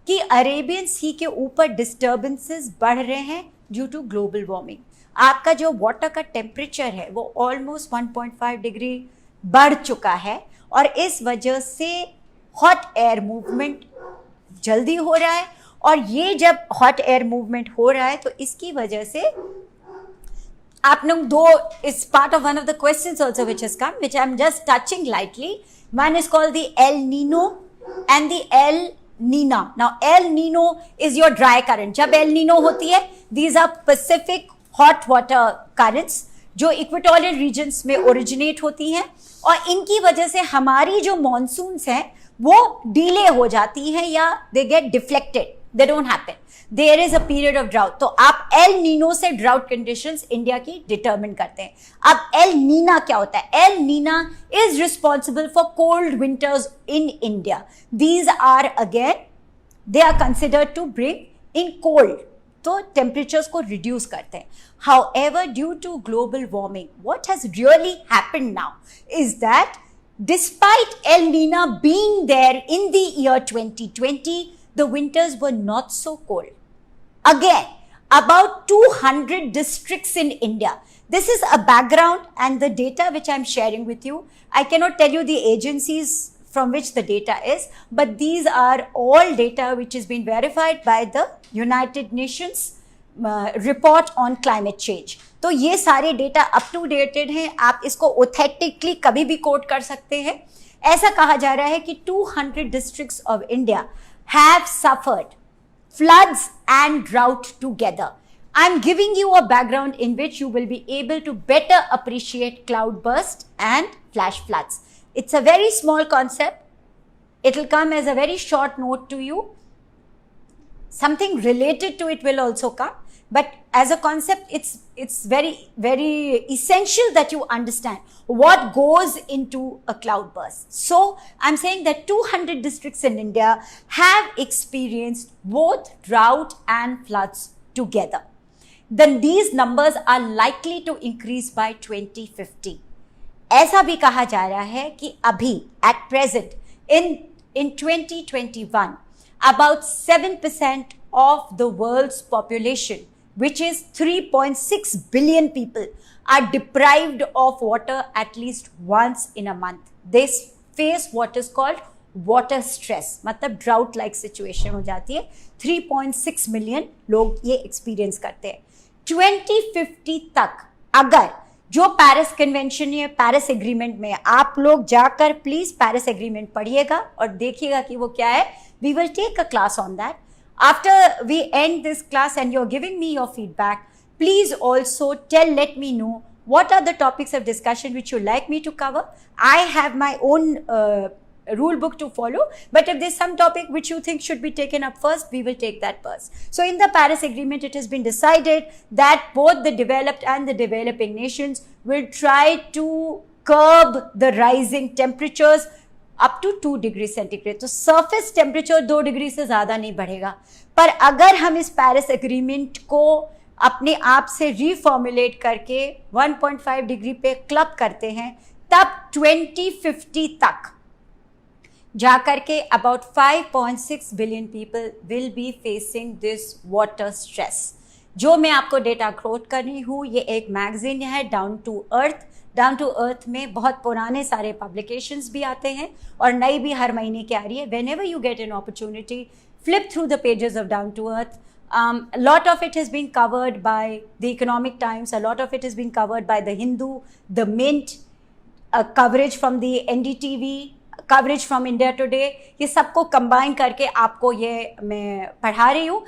कि अरेबियन सी के ऊपर डिस्टर्बेंसेस बढ़ रहे हैं ड्यू टू ग्लोबल वार्मिंग. आपका जो वाटर का टेम्परेचर है वो ऑलमोस्ट 1.5 डिग्री बढ़ चुका है, और इस वजह से हॉट एयर मूवमेंट जल्दी हो रहा है. और ये जब हॉट एयर मूवमेंट हो रहा है तो इसकी वजह से आप लोग दो is part of one of the questions also which has come, which I am just touching lightly. One is called the El Nino and the El Nina. Now El Nino is your dry current. जब El Nino होती है, these are Pacific hot water currents जो equatorial regions में originate होती हैं, और इनकी वजह से हमारी जो मॉनसून्स हैं वो डिले हो जाती हैं या they get deflected, they don't happen. There is a period of drought. तो आप एल नीनो से ड्राउट कंडीशंस इंडिया की डिटरमिन करते हैं. अब एल नीना क्या होता है? El Nina is responsible for cold winters in India. These are again they are considered to bring in cold, तो टेम्परेचर्स को रिड्यूस करते हैं. However, due to global warming, what has really happened now is that despite El Nino being there in the year 2020, the winters were not so cold. Again, about 200 districts in India. This is a background and the data which I'm sharing with you. I cannot tell you the agencies from which the data is, but these are all data which has been verified by the United Nations report on climate change. तो ये सारे data up to dated हैं. आप इसको authentically कभी भी coat कर सकते हैं. ऐसा कहा जा रहा है कि 200 districts of India have suffered floods and drought together. I'm giving you a background in which you will be able to better appreciate cloud burst and flash floods. It's a very small concept. It will come as a very short note to you. something related to it will also come, but as a concept it's very essential that you understand what goes into a cloud burst. So I'm saying that 200 districts in India have experienced both drought and floods together. Then these numbers are likely to increase by 2050. ऐसा भी कहा जा रहा है कि अभी at present in 2021 about 7% of the world's population, which is 3.6 billion people, are deprived of water at least once in a month. They face what is called water stress, मतलब drought like situation हो जाती है. 3.6 million लोग ये experience करते हैं. 2050 तक अगर जो पेरिस कन्वेंशन या पेरिस एग्रीमेंट में, आप लोग जाकर प्लीज पेरिस एग्रीमेंट पढ़िएगा और देखिएगा कि वो क्या है. We will take a class on that after we end this class and you are giving me your feedback. Please also let me know what are the topics of discussion which you like me to cover. I have my own rule book to follow, but if there's some topic which you think should be taken up first, we will take that first. So in the Paris Agreement, it has been decided that both the developed and the developing nations will try to curb the rising temperatures up to 2 degrees centigrade. तो surface temperature 2 degree से ज़्यादा नहीं बढ़ेगा, पर अगर हम इस Paris Agreement को अपने आप से रिफॉर्मुलेट करके 1.5 डिग्री पे क्लब करते हैं, तब 2050 तक जाकर के about 5.6 billion people will be facing this water stress. जो मैं आपको डेटा कोट कर रही हूँ, ये एक मैगजीन है Down to Earth. Down to Earth में बहुत पुराने सारे पब्लिकेशंस भी आते हैं और नई भी हर महीने की आ रही है. Whenever you get an opportunity, flip through the pages of Down to Earth. A lot of it has been covered by the Economic Times, a lot of it has been covered by the Hindu, the Mint, coverage from the NDTV, coverage from India Today. ये सबको combine करके आपको ये मैं पढ़ा रही हूँ.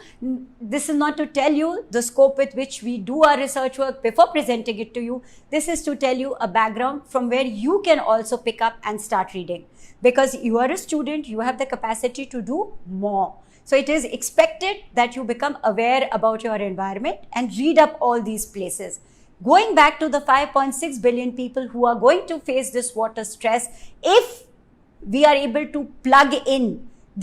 This is not to tell you the scope with which we do our research work before presenting it to you. This is to tell you a background from where you can also pick up and start reading. Because you are a student, you have the capacity to do more. So it is expected that you become aware about your environment and read up all these places. Going back to the 5.6 billion people who are going to face this water stress, if we are able to plug in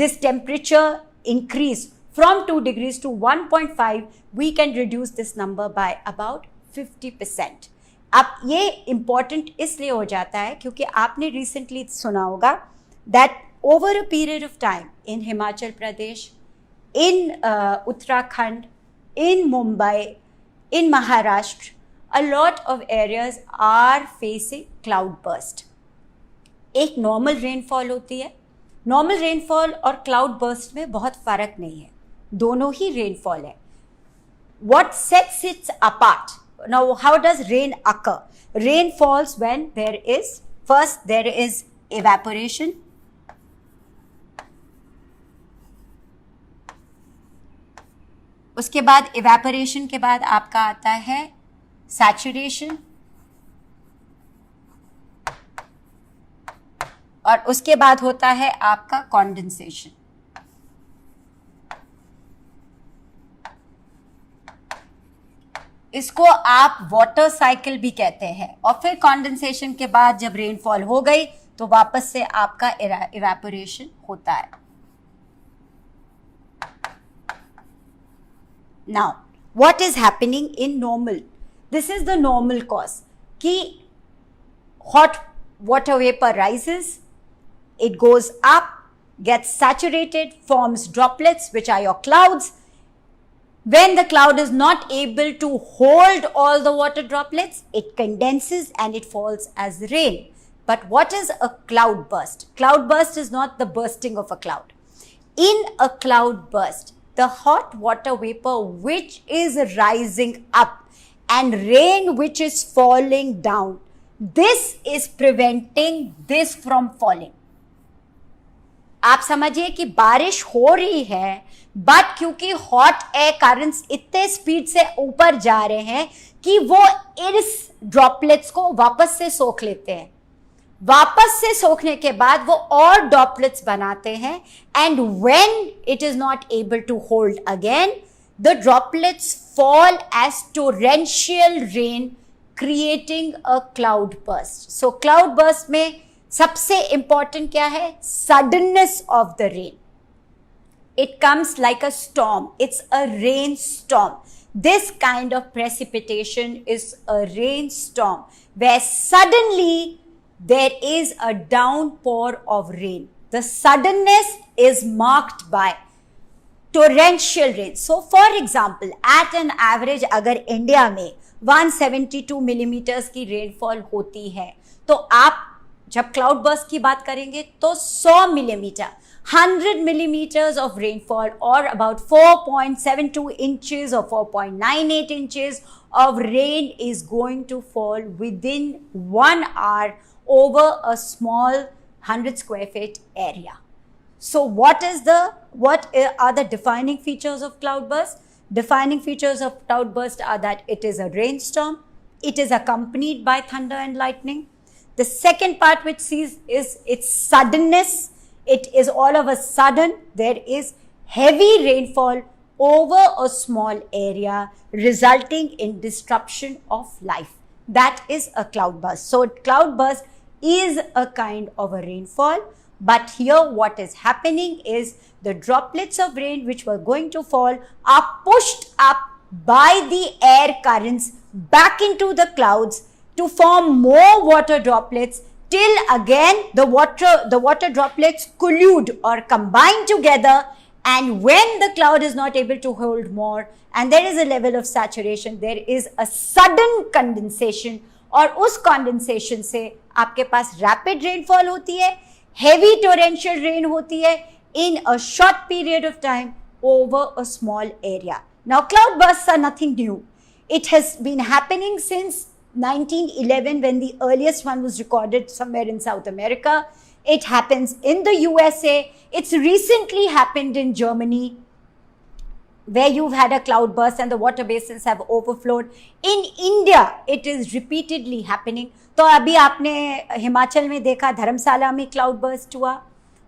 this temperature increase from 2 degrees to 1.5, we can reduce this number by about 50%. अब ये important इसलिए हो जाता है क्योंकि आपने recently सुना होगा that over a period of time in Himachal Pradesh, in Uttarakhand, in Mumbai, in Maharashtra, a lot of areas are facing cloud burst. एक नॉर्मल रेनफॉल होती है. नॉर्मल रेनफॉल और क्लाउड बर्स्ट में बहुत फर्क नहीं है, दोनों ही रेनफॉल है. What sets it apart? Now, how does rain occur? Rain falls when there is evaporation. उसके बाद इवेपोरेशन के बाद आपका आता है सैचुरेशन, और उसके बाद होता है आपका कॉन्डेंसेशन. इसको आप वाटर साइकिल भी कहते हैं. और फिर कॉन्डेंसेशन के बाद जब रेनफॉल हो गई तो वापस से आपका इवेपोरेशन होता है. Now, what is happening in normal? This is the normal cause. कि hot water vapor rises, it goes up, gets saturated, forms droplets, which are your clouds. When the cloud is not able to hold all the water droplets, it condenses and it falls as rain. But what is a cloud burst? Cloud burst is not the bursting of a cloud. In a cloud burst, the hot water vapor which is rising up and rain which is falling down, this is preventing this from falling. आप समझिए कि बारिश हो रही है, but क्योंकि hot air currents इतने speed से ऊपर जा रहे हैं कि वो इस ड्रॉपलेट्स को वापस से सोख लेते हैं. वापस से सोखने के बाद वो और ड्रॉपलेट्स बनाते हैं, and when it is not able to hold again, the droplets fall as torrential rain, creating a cloud burst. So cloud burst में सबसे इंपॉर्टेंट क्या है? Suddenness of the rain. It comes like a storm. It's a rainstorm. This kind of precipitation is a rainstorm where suddenly there is a downpour of rain. The suddenness is marked by torrential rain. So for example, at an average अगर India में 172 millimetres की rainfall होती है, तो आप जब cloud burst की बात करेंगे तो 100 millimetre, 100 millimeters of rainfall, or about 4.72 inches or 4.98 inches of rain is going to fall within 1 hour over a small 100 square feet area. So what are the defining features of cloudburst? Defining features of cloudburst are that it is a rainstorm, it is accompanied by thunder and lightning. The second part which sees is its suddenness. It is all of a sudden there is heavy rainfall over a small area, resulting in disruption of life. That is a cloudburst. So cloudburst is a kind of a rainfall, but here what is happening is the droplets of rain which were going to fall are pushed up by the air currents back into the clouds to form more water droplets, till again the water droplets collude or combine together, and when the cloud is not able to hold more and there is a level of saturation, there is a sudden condensation, और उस condensation से आपके पास rapid rainfall होती है, heavy torrential rain होती है in a short period of time over a small area. Now cloud bursts are nothing new. It has been happening since 1911, when the earliest one was recorded somewhere in South America. It happens in the USA. It's recently happened in Germany, where you've had a cloud burst and the water basins have overflowed. In India, it is repeatedly happening. तो अभी आपने हिमाचल में देखा, धर्मशाला में cloud burst हुआ,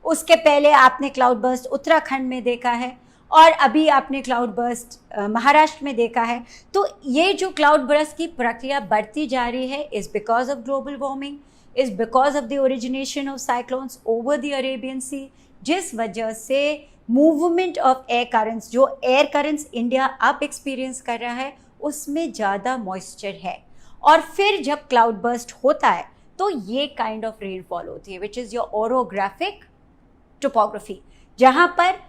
उसके पहले आपने क्लाउड बर्स्ट उत्तराखंड में देखा है, और अभी आपने क्लाउड बर्स्ट महाराष्ट्र में देखा है. तो ये जो क्लाउड बर्स्ट की प्रक्रिया बढ़ती जा रही है is because of global warming, is because of the origination of cyclones over the Arabian sea, जिस वजह से मूवमेंट ऑफ एयर करंट्स, जो एयर करंट्स इंडिया अब एक्सपीरियंस कर रहा है उसमें ज़्यादा मॉइस्चर है, और फिर जब क्लाउड बर्स्ट होता है तो ये काइंड ऑफ रेनफॉल होती है, which is your orographic topography, जहाँ पर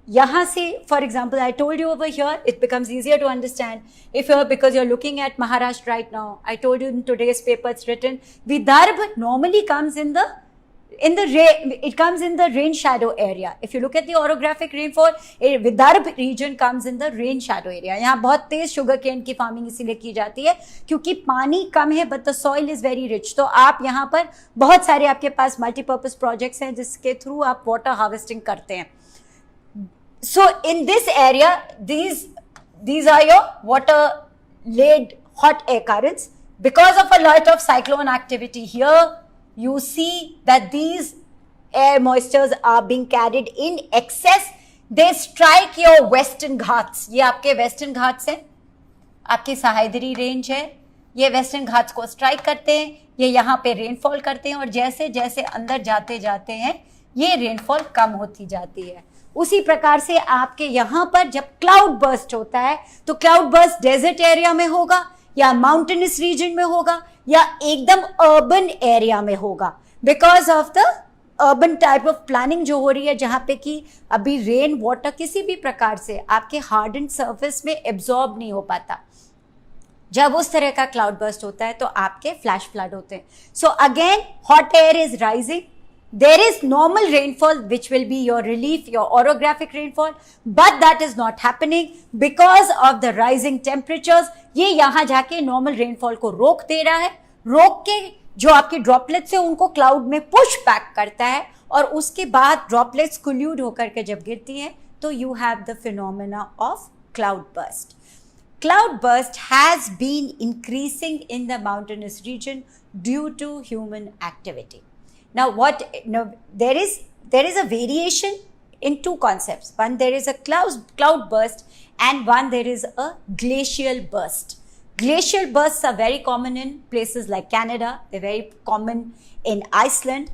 यहाँ से, for example, I told you over here, it becomes easier to understand if you're, because you're looking at Maharashtra right now. I told you in today's paper it's written, Vidarbha normally comes in the rain shadow area. If you look at the orographic rainfall, Vidarbha region comes in the rain shadow area. यहाँ बहुत तेज sugar cane की farming इसीलिए की जाती है क्योंकि पानी कम है, but the soil is very rich. तो आप यहाँ पर बहुत सारे आपके पास मल्टीपर्पज प्रोजेक्ट्स हैं जिसके थ्रू आप वाटर हार्वेस्टिंग करते हैं. So in this area, these are your water-laid hot air currents. Because of a lot of cyclone activity here, you see that these air moistures are being carried in excess. They strike your western ghats. ये आपके western ghats हैं, आपकी सहायदरी range है, ये western Ghats को strike करते हैं, ये यहाँ पे रेनफॉल करते हैं, और जैसे जैसे अंदर जाते जाते हैं ये रेनफॉल कम होती जाती है. उसी प्रकार से आपके यहाँ पर जब क्लाउड बर्स्ट होता है तो क्लाउड बर्स्ट डेजर्ट एरिया में होगा या माउंटेनस रीजन में होगा या एकदम अर्बन एरिया में होगा, because of the urban type of planning जो हो रही है, जहाँ पे कि अभी रेन वाटर किसी भी प्रकार से आपके हार्डन सरफेस में एब्जॉर्ब नहीं हो पाता. जब उस तरह का क्लाउड बर्स्ट होता है तो आपके फ्लैश फ्लड होते हैं. So again hot air is rising. There is normal rainfall which will be your relief, your orographic rainfall, but that is not happening because of the rising temperatures. ये यहाँ जाके normal rainfall को रोक दे रहा है, रोक के जो आपकी droplets है उनको cloud में push back करता है, और उसके बाद droplets collude होकर के जब गिरती हैं तो you have the phenomena of cloud burst. cloudburst has been increasing in the mountainous region due to human activity. Now, there is a variation in two concepts. One, there is a cloudburst, and one, there is a glacial burst. Glacial bursts are very common in places like Canada. They're very common in Iceland,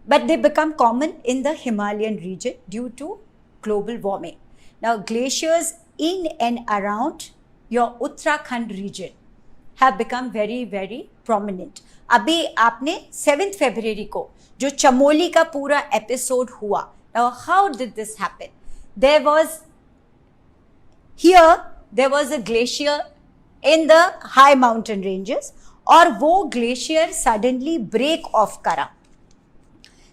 but they become common in the Himalayan region due to global warming. Now, glaciers in and around your Uttarakhand region have become very, very prominent. अभी आपने 7th February को जो चमोली का पूरा episode हुआ, now how did this happen? There was a glacier in the high mountain ranges, और वो glacier suddenly break off करा.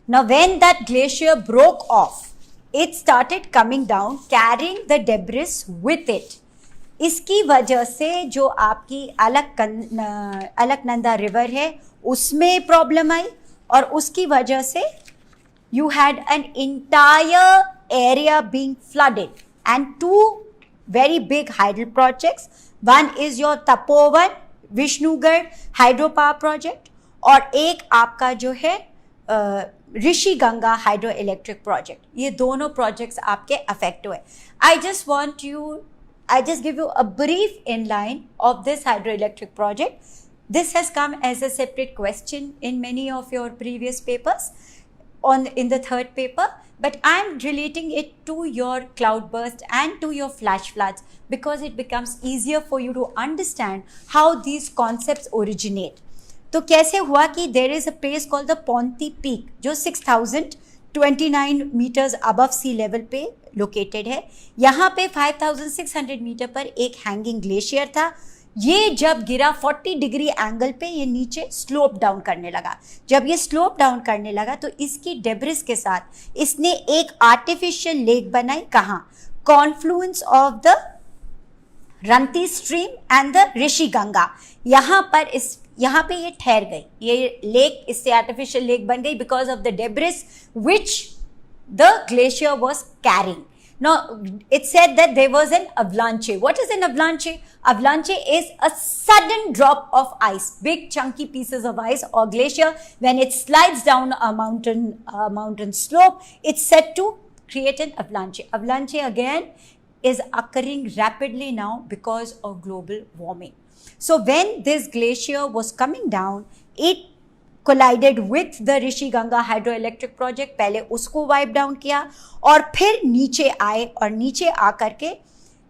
Now when that glacier broke off, it started coming down, carrying the debris with it. इसकी वजह से जो आपकी Alaknanda river है उसमें प्रॉब्लम आई, और उसकी वजह से you had an entire area being flooded, and two very big hydro projects. One is your Tapovan Vishnugarh hydro power project, और एक आपका जो है Rishi Ganga hydro electric project. ये दोनों प्रोजेक्ट्स आपके अफेक्ट हुए. I just give you a brief inline of this hydroelectric project. This has come as a separate question in many of your previous papers in the third paper, but I'm relating it to your cloudburst and to your flash floods because it becomes easier for you to understand how these concepts originate. तो कैसे हुआ कि there is a place called the Ponti Peak जो 6029 meters above sea level पे located है. यहाँ पे 5600 metre पर एक हैंगिंग ग्लेशियर था. ये जब गिरा 40 डिग्री एंगल पे ये नीचे स्लोप डाउन करने लगा. जब ये स्लोप डाउन करने लगा तो इसकी डेब्रिस के साथ इसने एक आर्टिफिशियल लेक बनाई. कहाँ? Confluence of the Ronti stream and the Rishi Ganga. यहाँ पे ये ठहर गई. ये लेक इससे आर्टिफिशियल लेक बन गई because of the debris which the glacier was carrying. Now, it said that there was an avalanche. What is an avalanche? Avalanche is a sudden drop of ice, big chunky pieces of ice or glacier. When it slides down a mountain slope, it's said to create an avalanche. Avalanche again is occurring rapidly now because of global warming. So when this glacier was coming down, it collided with the Rishi Ganga hydro electric project. पहले उसको wipe down किया और फिर नीचे आए, और नीचे आकर के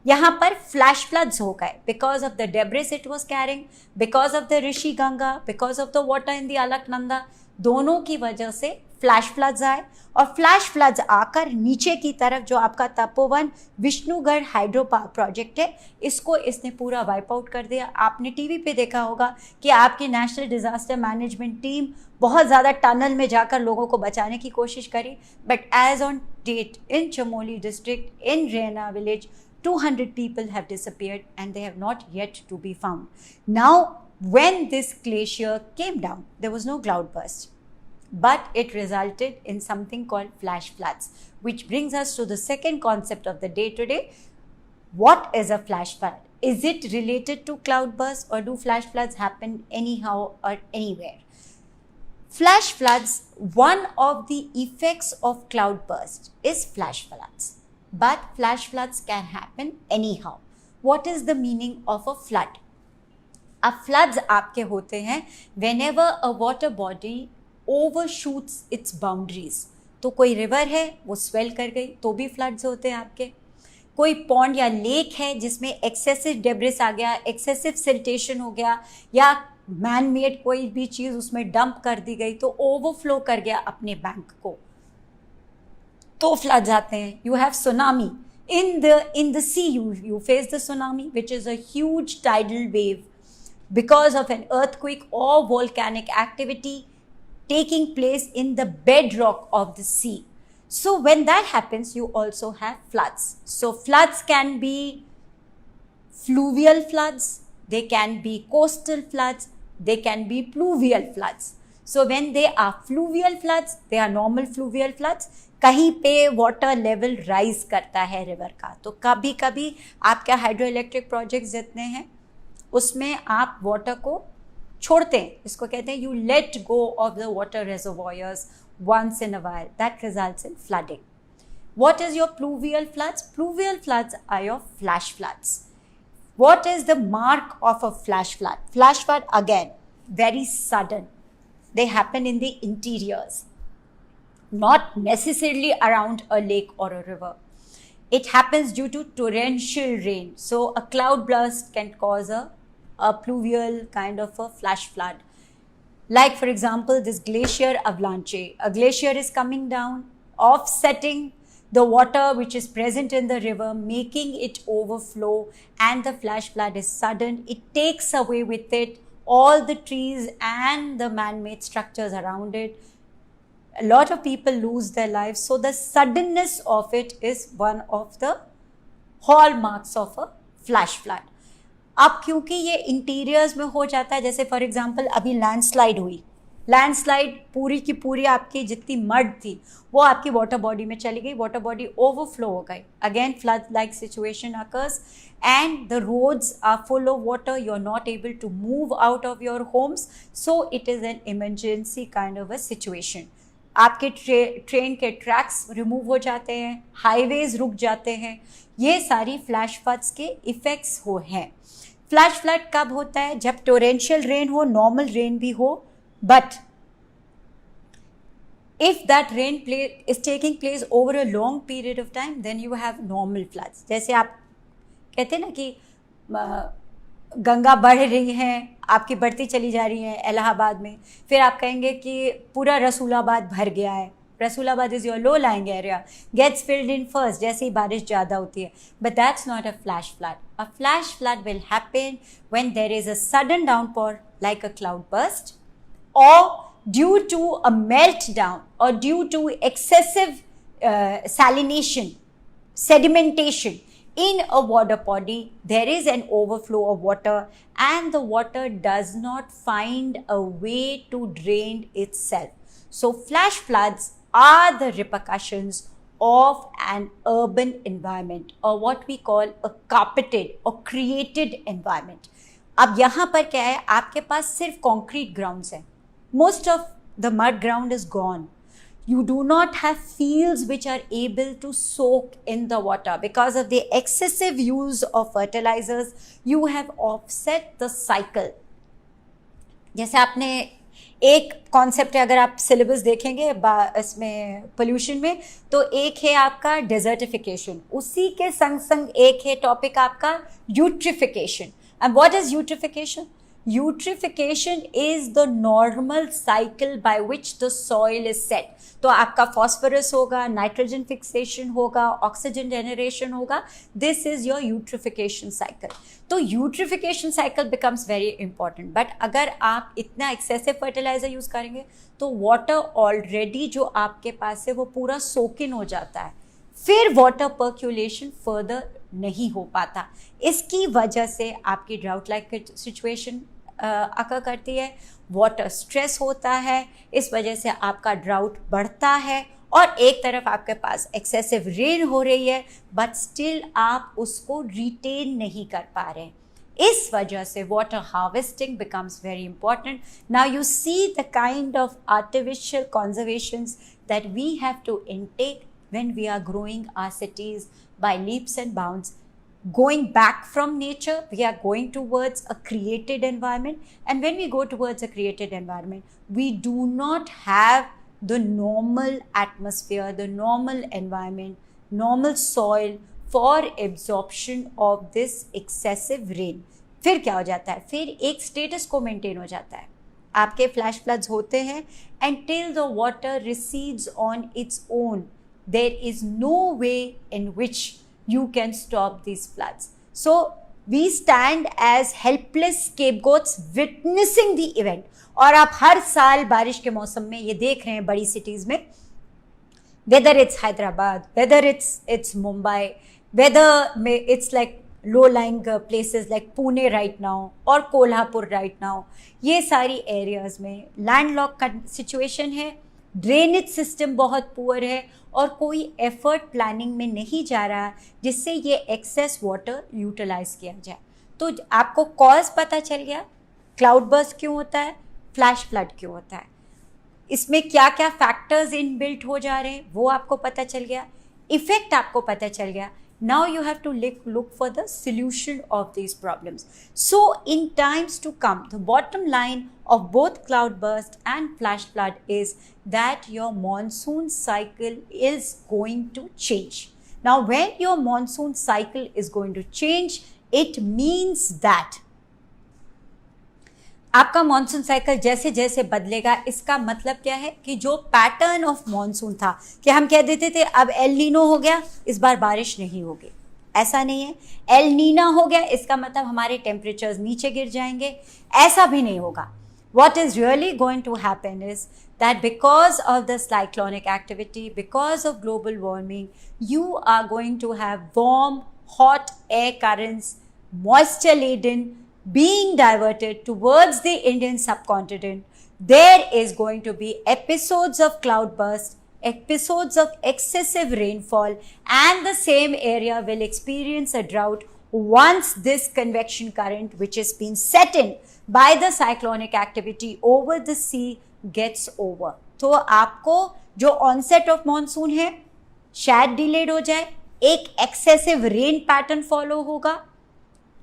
यहाँ पर फ्लैश फ्लड्स हो गए because of the debris it was carrying, because of the Rishi Ganga, because of the water in the Alaknanda. दोनों की वजह से फ्लैश फ्लड्स आए, और फ्लैश फ्लड्स आकर नीचे की तरफ जो आपका Tapovan Vishnugarh hydro power project है इसको इसने पूरा वाइप आउट कर दिया. आपने टीवी पे देखा होगा कि आपकी नेशनल डिजास्टर मैनेजमेंट टीम बहुत ज़्यादा टनल में जाकर लोगों को बचाने की कोशिश करी, but as on date in Chamoli district in Rena village 200 people have disappeared and they have not yet to be found. Now, when this glacier came down, there was no cloudburst, but it resulted in something called flash floods, which brings us to the second concept of the day today. What is a flash flood? Is it related to cloudburst, or do flash floods happen anyhow or anywhere? Flash floods, one of the effects of cloudburst is flash floods, but flash floods can happen anyhow. What is the meaning of a flood? A floods आपके होते हैं whenever a water body overshoots its boundaries. तो कोई river है वो swell कर गई तो भी फ्लड्स होते हैं आपके. कोई पॉन्ड या लेक है जिसमें एक्सेसिव डेब्रिस आ गया, एक्सेसिव सिल्टेशन हो गया, या मैन मेड कोई भी चीज़ उसमें डंप कर दी गई तो ओवरफ्लो कर गया अपने बैंक को, तो फ्लड्स आते हैं. You have tsunami in the sea. You face the tsunami, which is a huge tidal wave because of an earthquake or volcanic activity taking place in the bedrock of the sea. So when that happens, you also have floods. So floods can be fluvial floods, they can be coastal floods, they can be pluvial floods. So when they are fluvial floods, they are normal fluvial floods. कहीं पे water level rise करता है river का, तो कभी कभी आपके hydro electric projects जितने हैं उसमें आप वाटर को छोड़ते हैं, इसको कहते हैं you let go of the water reservoirs once in a while. That results in flooding. What is your pluvial floods? Pluvial floods are your flash floods. What is the mark of a flash flood? Flash flood, again, very sudden. They happen in the interiors, not necessarily around a lake or a river. It happens due to torrential rain. So a cloud burst can cause a pluvial kind of a flash flood. Like, for example, this glacier avalanche. A glacier is coming down, offsetting the water which is present in the river, making it overflow, and the flash flood is sudden. It takes away with it all the trees and the man-made structures around it. A lot of people lose their lives. So the suddenness of it is one of the hallmarks of a flash flood. अब क्योंकि ये interiors में हो जाता है, जैसे for example अभी landslide हुई, लैंडस्लाइड पूरी की पूरी आपकी जितनी मड थी वो आपकी वाटर बॉडी में चली गई, वाटर बॉडी ओवरफ्लो हो गई, again flood like situation occurs and the roads are full of water, you are not able to move out of your homes, so it is an emergency kind of a situation. आपके train के tracks remove हो जाते हैं, highways रुक जाते हैं, ये सारी फ्लैश फ्लड्स के इफ़ेक्ट्स हो हैं. फ्लैश फ्लड कब होता है? जब टोरेंशियल रेन हो, नॉर्मल रेन भी हो, but if that rain is taking place over a long period of time, then you have normal floods. जैसे आप कहते हैं ना कि गंगा बढ़ रही हैं, आपकी बढ़ती चली जा रही है इलाहाबाद में, फिर आप कहेंगे कि पूरा रसूलाबाद भर गया है. Rasulabad is your low lying area, gets filled in first जैसे ही बारिश ज़्यादा होती है, but that's not a flash flood. A flash flood will happen when there is a sudden downpour like a cloud burst, or due to a meltdown, or due to excessive salination, sedimentation in a water body. There is an overflow of water and the water does not find a way to drain itself. So flash floods are the repercussions of an urban environment, or what we call a carpeted or created environment. अब यहाँ पर क्या है, आपके पास सिर्फ concrete grounds हैं. Most of the mud ground is gone. You do not have fields which are able to soak in the water because of the excessive use of fertilizers. You have offset the cycle. जैसे आपने एक concept है, अगर आप syllabus देखेंगे इसमें pollution में, तो एक है आपका डेजर्टिफिकेशन, उसी के संग संग एक है टॉपिक आपका eutrophication. And what is eutrophication? Eutrophication is the normal cycle by which the soil is set. तो आपका phosphorus होगा, nitrogen fixation होगा, oxygen generation होगा. This is your eutrophication cycle. तो eutrophication cycle becomes very important. But अगर आप इतना excessive fertilizer use करेंगे तो water already जो आपके पास है वो पूरा soak in हो जाता है, फिर वाटर पर्क्यूलेशन फर्दर नहीं हो पाता. इसकी वजह से आपकी ड्राउट लाइक सिचुएशन अकर करती है, वाटर स्ट्रेस होता है, इस वजह से आपका ड्राउट बढ़ता है और एक तरफ आपके पास एक्सेसिव रेन हो रही है बट स्टिल आप उसको रिटेन नहीं कर पा रहे. इस वजह से water harvesting becomes very important. Now you see the kind of artificial conservations that we have to intake when we are growing our cities by leaps and bounds. Going back from nature, we are going towards a created environment, and when we go towards a created environment, we do not have the normal atmosphere, the normal environment, normal soil for absorption of this excessive rain. फिर क्या हो जाता है, फिर एक status को maintain हो जाता है. आपके फ्लैश फ्लड्स होते हैं until the water recedes on its own. There is no way in which you can stop these floods. So we stand as helpless scapegoats witnessing the event. और आप हर साल बारिश के मौसम में ये देख रहे हैं बड़ी सिटीज़ में, whether it's Hyderabad, whether it's Mumbai, whether it's like low lying places like Pune right now or Kolhapur right now, ये सारी areas में landlocked situation है, ड्रेनेज सिस्टम बहुत पुअर है और कोई एफर्ट प्लानिंग में नहीं जा रहा जिससे ये एक्सेस वाटर यूटिलाइज किया जाए। तो आपको कॉज पता चल गया, क्लाउड बर्स्ट क्यों होता है, फ्लैश फ्लड क्यों होता है, इसमें क्या क्या फैक्टर्स इनबिल्ट हो जा रहे हैं वो आपको पता चल गया, इफेक्ट आपको पता चल गया। Now you have to look for the solution of these problems. So in times to come, the bottom line of both cloudburst and flash flood is that your monsoon cycle is going to change. Now when your monsoon cycle is going to change, it means that आपका monsoon cycle जैसे जैसे बदलेगा, इसका मतलब क्या है कि जो पैटर्न ऑफ मॉनसून था कि हम कह देते थे अब एल नीनो हो गया, इस बार बारिश नहीं होगी, ऐसा नहीं है। एल नीना हो गया इसका मतलब हमारे टेम्परेचर्स नीचे गिर जाएंगे, ऐसा भी नहीं होगा। What is really going to happen is that because of the cyclonic activity, because of global warming, you are going to have warm, hot air currents, moisture laden, being diverted towards the Indian subcontinent. There is going to be episodes of cloudburst, episodes of excessive rainfall, and the same area will experience a drought once this convection current, which has been set in by the cyclonic activity over the sea, gets over. तो आपको जो onset of monsoon है शायद delayed हो जाए, एक excessive rain pattern follow होगा।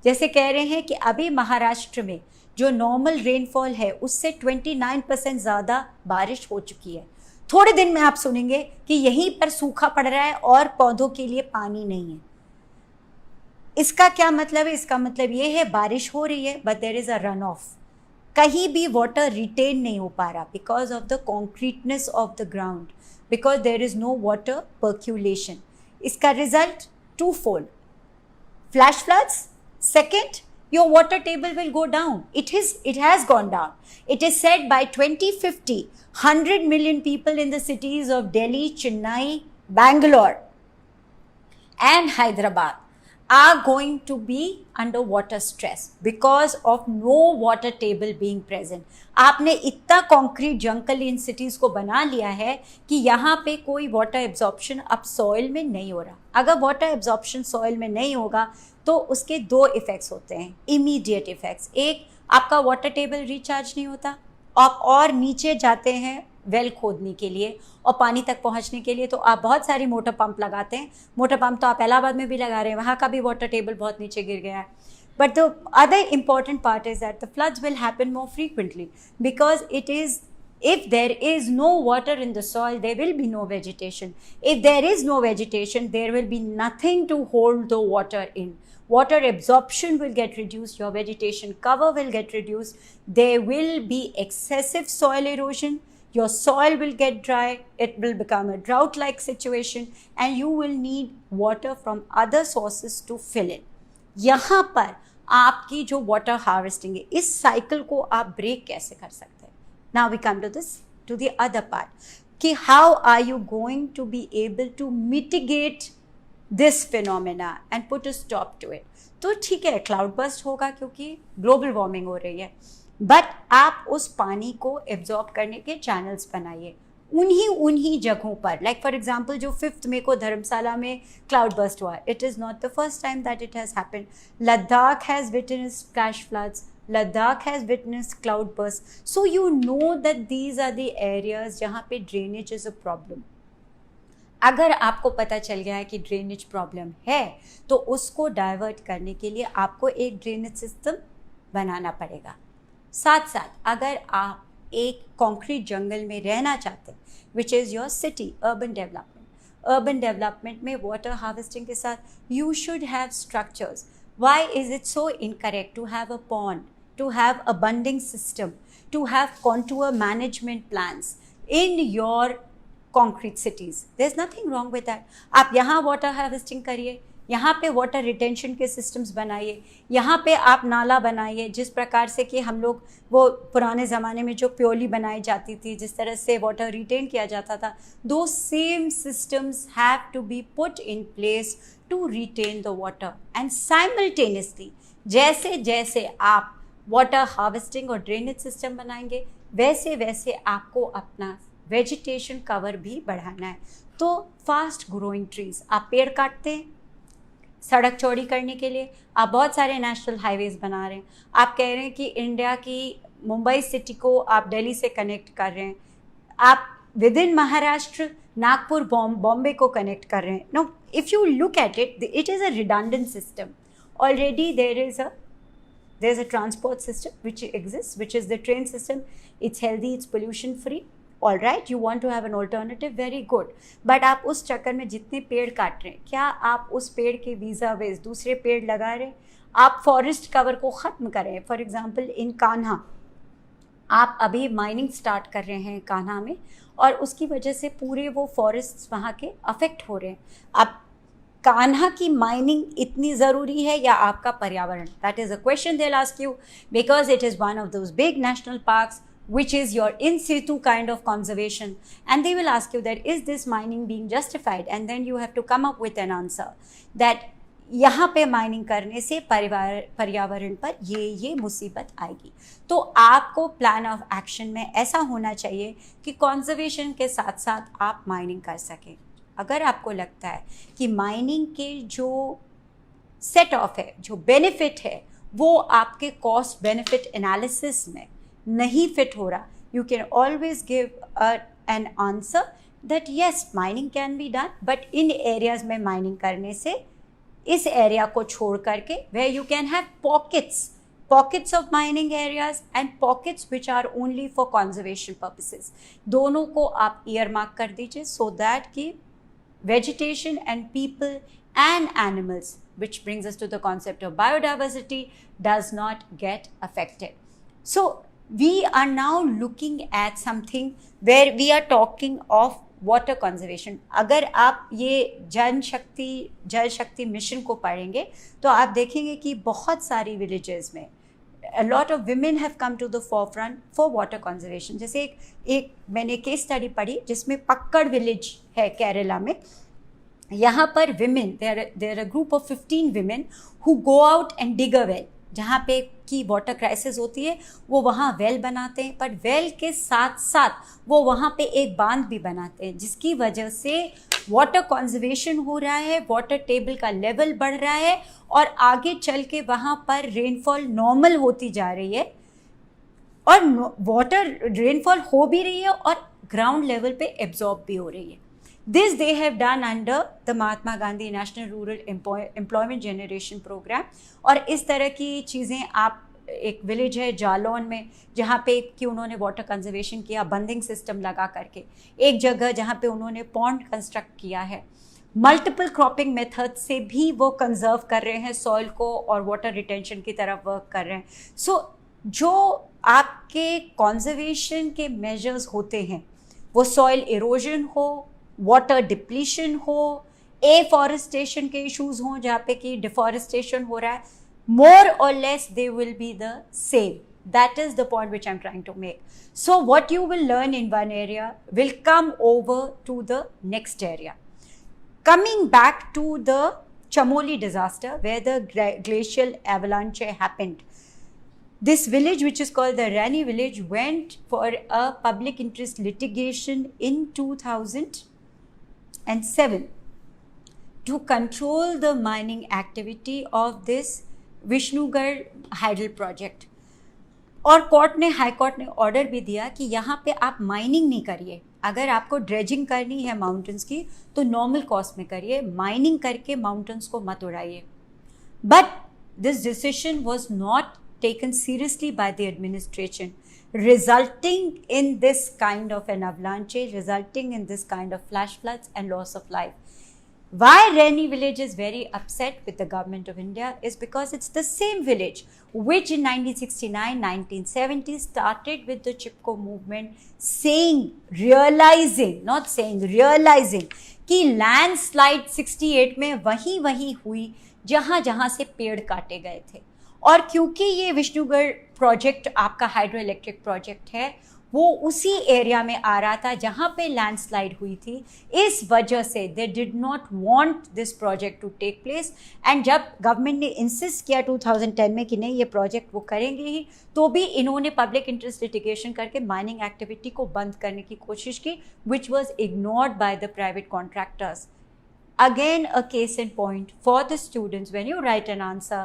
जैसे कह रहे हैं कि अभी महाराष्ट्र में जो नॉर्मल रेनफॉल है उससे 29% ज़्यादा बारिश हो चुकी है। थोड़े दिन में आप सुनेंगे कि यहीं पर सूखा पड़ रहा है और पौधों के लिए पानी नहीं है। इसका क्या मतलब है? इसका मतलब ये है बारिश हो रही है but there is a run off, कहीं भी वाटर रिटेन नहीं हो पा रहा because of the concreteness of the ground, because there is no water percolation. इसका result two fold, flash floods. Second, your water table will go down. It has gone down. It is said by 2050, 100 million people in the cities of Delhi, Chennai, Bangalore, and Hyderabad are going to be under water stress because of no water table being present. आपने इतना concrete jungle in cities को बना लिया है कि यहाँ पे कोई वाटर एब्जॉर्प्शन अब सॉइल में नहीं हो रहा। अगर वाटर एब्जॉर्प्शन सॉइल में नहीं होगा तो उसके दो इफ़ेक्ट्स होते हैं, इमीडिएट इफ़ेक्ट्स। एक, आपका वाटर टेबल रिचार्ज नहीं होता, आप और नीचे जाते हैं वेल खोदने के लिए और पानी तक पहुंचने के लिए तो आप बहुत सारी मोटर पंप लगाते हैं। मोटर पंप तो आप इलाहाबाद में भी लगा रहे हैं, वहाँ का भी वाटर टेबल बहुत नीचे गिर गया है। But the other important part is that the floods will happen more frequently because it is, if there is no water in the soil, there will be no vegetation. If there is no vegetation, there will be nothing to hold the water in. Water absorption will get reduced, your vegetation cover will get reduced, there will be excessive soil erosion, your soil will get dry, it will become a drought-like situation, and you will need water from other sources to fill in. यहाँ पर आपकी जो water harvesting है, इस cycle को आप break कैसे कर सकते हैं? Now we come to the other part, कि how are you going to be able to mitigate this phenomena and put a stop to it? तो ठीक है, क्लाउड बर्स्ट होगा क्योंकि ग्लोबल वार्मिंग हो रही है, बट आप उस पानी को एब्जॉर्ब करने के चैनल्स बनाइए उन्हीं जगहों पर। लाइक फॉर एग्जांपल जो 5 मई को धर्मशाला में क्लाउड बर्स्ट हुआ, it is not the first time that it has happened. Ladakh has witnessed flash floods, Ladakh has witnessed cloud bursts. So you know that these are the areas जहाँ पे drainage is a problem. अगर आपको पता चल गया है कि drainage problem है तो उसको डाइवर्ट करने के लिए आपको एक ड्रेनेज सिस्टम बनाना पड़ेगा। साथ साथ अगर आप एक कॉन्क्रीट जंगल में रहना चाहते हैं, which is your city, urban development में वाटर हार्वेस्टिंग के साथ you should have structures. Why is it so incorrect to have a pond, to have a bunding system, to have contour management plans in your concrete cities? There's nothing wrong with that. आप यहाँ water harvesting करिए, यहाँ पे water retention के systems बनाइए, यहाँ पे आप नाला बनाइए जिस प्रकार से कि हम लोग वो पुराने ज़माने में जो प्योली बनाई जाती थी, जिस तरह से वाटर रिटेन किया जाता था, those same systems have to be put in place to retain the water. And simultaneously, जैसे जैसे आप वाटर हार्वेस्टिंग और ड्रेनेज सिस्टम बनाएंगे, वैसे वैसे आपको अपना वेजिटेशन कवर भी बढ़ाना है. तो फास्ट ग्रोइंग ट्रीज, आप पेड़ काटते हैं सड़क चौड़ी करने के लिए, आप बहुत सारे नेशनल हाईवेज बना रहे हैं, आप कह रहे हैं कि इंडिया की मुंबई सिटी को आप दिल्ली से कनेक्ट कर रहे हैं, आप विद इन महाराष्ट्र नागपुर बॉम्बे को कनेक्ट कर रहे हैं. No, if you look at it, it is a redundant system. Already there's a transport system which exists, which is the train system. It's healthy, it's pollution free. All right, you want to have an alternative, very good. But आप उस चक्कर में जितने पेड़ काट रहे हैं, क्या आप उस पेड़ के वीज़ा वेज दूसरे पेड़ लगा रहे हैं? आप फॉरेस्ट कवर को ख़त्म करें. फॉर एग्जांपल इन कान्हा, आप अभी माइनिंग स्टार्ट कर रहे हैं कान्हा में, और उसकी वजह से पूरे वो फॉरेस्ट वहाँ के अफेक्ट हो रहे हैं. अब कान्हा की माइनिंग इतनी ज़रूरी है या आपका पर्यावरण? That is a question they will ask you, because it is one of those big national parks which is your in situ kind of conservation, and they will ask you that is this mining being justified, and then you have to come up with an answer that यहाँ पे mining करने से पर्यावरण पर ये मुसीबत आएगी. तो आपको प्लान ऑफ एक्शन में ऐसा होना चाहिए कि कॉन्जर्वेशन के साथ साथ आप माइनिंग कर सकें. अगर आपको लगता है कि माइनिंग के जो सेट ऑफ है, जो बेनिफिट है, वो आपके कॉस्ट बेनिफिट एनालिसिस में नहीं फिट हो रहा, you can always give an answer that yes mining can be done, but in areas में माइनिंग करने से इस एरिया को छोड़ करके where you can have pockets of mining areas and pockets which are only for conservation purposes. दोनों को आप earmark कर दीजिए so that कि vegetation and people and animals, which brings us to the concept of biodiversity, does not get affected. So we are now looking at something where we are talking of water conservation. अगर आप ये जल Shakti mission को पढ़ेंगे तो आप देखेंगे कि बहुत सारी विलेजेस में a lot of women have come to the forefront for water conservation. जैसे एक मैंने केस स्टडी पढ़ी जिसमें पक्कड़ विलेज है केरला में. यहाँ पर women, there are a group of 15 women who go out and dig a well. जहाँ पे की वाटर क्राइसिस होती है वो वहाँ वेल बनाते हैं, पर वेल के साथ साथ वो वहाँ पे एक बांध भी बनाते हैं, जिसकी वजह से वाटर कंजर्वेशन हो रहा है, वाटर टेबल का लेवल बढ़ रहा है, और आगे चल के वहाँ पर रेनफॉल नॉर्मल होती जा रही है, और वाटर रेनफॉल हो भी रही है और ग्राउंड लेवल पे एब्जॉर्ब भी हो रही है. This they have done under the Mahatma Gandhi National Rural Employment Generation Program. और इस तरह की चीज़ें आप, एक विलेज है जालौन में जहाँ पे कि उन्होंने वाटर कंजर्वेशन किया बंदिंग सिस्टम लगा करके, एक जगह जहाँ पे उन्होंने पॉन्ड कंस्ट्रक्ट किया है, मल्टीपल क्रॉपिंग मेथड से भी वो कंजर्व कर रहे हैं सॉइल को और वाटर रिटेंशन की तरफ वर्क कर रहे हैं. सो जो आपके कंजर्वेशन के मेजर्स होते हैं, वो सॉइल इरोजन हो, वाटर डिप्लीशन हो, एफॉरेस्टेशन के इश्यूज हों जहाँ पे कि डिफॉरेस्टेशन हो रहा है, more or less they will be the same. That is the point which I'm trying to make. So what you will learn in one area will come over to the next area. Coming back to the Chamoli disaster where the glacial avalanche happened, this village, which is called the Rani village, went for a public interest litigation in 2007 to control the mining activity of this Vishnugarh hydel project. और court ने, high court ने order भी दिया कि यहाँ पे आप mining नहीं करिए, अगर आपको ड्रेजिंग करनी है माउंटेन्स की तो नॉर्मल कॉस्ट में करिए, माइनिंग करके माउंटेन्स को मत उड़ाइए. But this decision was not taken seriously by the administration, resulting in this kind of an avalanche, resulting in this kind of flash floods and loss of life. Why Rani village is very upset with the government of India is because it's the same village which in 1969-1970 started with the Chipko movement, realizing कि landslide 68 में वहीं हुई जहाँ से पेड़ काटे गए थे. और क्योंकि ये विष्णुगढ़ प्रोजेक्ट आपका हाइड्रो इलेक्ट्रिक प्रोजेक्ट है, वो उसी एरिया में आ रहा था जहाँ पे लैंडस्लाइड हुई थी। इस वजह से they did not want this project to take place. And जब गवर्नमेंट ने इंसिस्ट किया 2010 में कि नहीं ये प्रोजेक्ट वो करेंगे ही, तो भी इन्होंने पब्लिक इंटरेस्ट लिटिगेशन करके माइनिंग एक्टिविटी को बंद करने की कोशिश की, which was ignored by the private contractors. Again, a case in point for the students when you write an answer,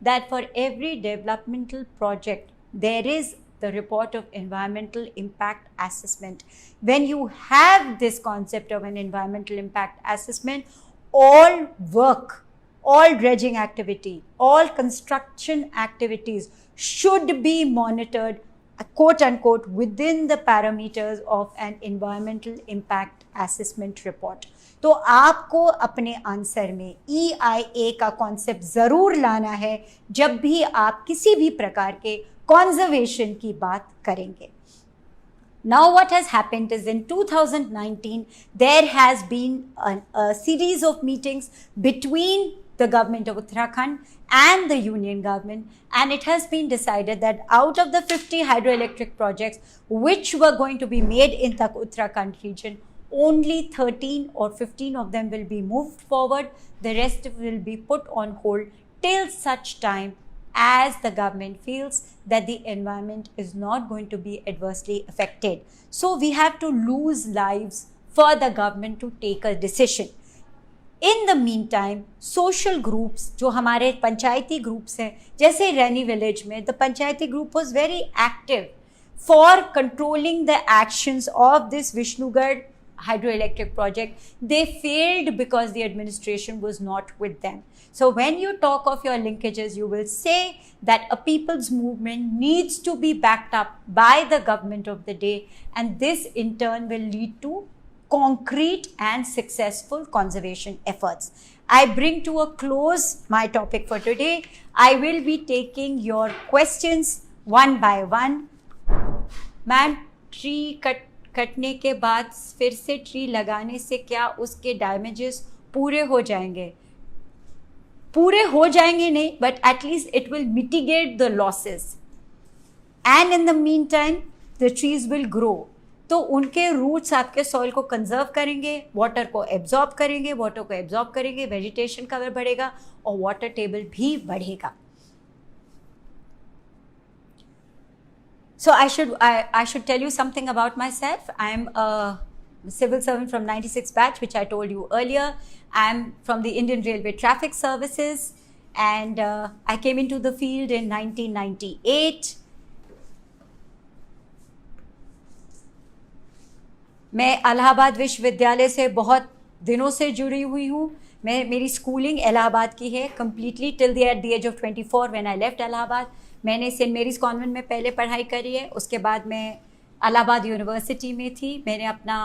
that for every developmental project there is the report of environmental impact assessment. When you have this concept of an environmental impact assessment, all work, all dredging activity, all construction activities should be monitored, quote unquote, within the parameters of an environmental impact assessment report. तो आपको अपने answer में EIA का concept ज़रूर लाना है जब भी आप किसी भी प्रकार के कॉन्जर्वेशन की बात करेंगे। Now what has happened is in 2019 there has been a series of meetings between the government of Uttarakhand and the union government, and it has been decided that out of the 50 hydroelectric projects which were going to be made in the Uttarakhand region, only 13 or 15 of them will be moved forward. The rest will be put on hold till such time as the government feels that the environment is not going to be adversely affected. So we have to lose lives for the government to take a decision. In the meantime, social groups, जो हमारे पंचायती groups हैं, जैसे रैनी village में, the Panchayati group was very active for controlling the actions of this Vishnugad hydroelectric project. They failed because the administration was not with them. So when you talk of your linkages, you will say that a people's movement needs to be backed up by the government of the day, and this in turn will lead to concrete and successful conservation efforts. I bring to a close my topic for today. I will be taking your questions one by one. Ma'am, tree कटने के बाद फिर से tree लगाने से क्या उसके damages पूरे हो जाएंगे? पूरे हो जाएंगे नहीं, but at least it will mitigate the losses. And in the meantime, the trees will grow. तो उनके रूट्स आपके सॉइल को कंजर्व करेंगे, वाटर को एब्जॉर्ब करेंगे, वेजिटेशन कवर बढ़ेगा और वाटर टेबल भी बढ़ेगा. So I should tell you something about myself. I am a civil servant from 96 batch, which I told you earlier. I am from the Indian Railway Traffic Services, and I came into the field in 1998. मैं इलाहाबाद विश्वविद्यालय से बहुत दिनों से जुड़ी हुई हूँ. मेरी स्कूलिंग इलाहाबाद की है completely till the age of 24 when I left Allahabad. मैंने सेंट मेरीज़ कॉन्वेंट में पहले पढ़ाई करी है, उसके बाद मैं इलाहाबाद यूनिवर्सिटी में थी. मैंने अपना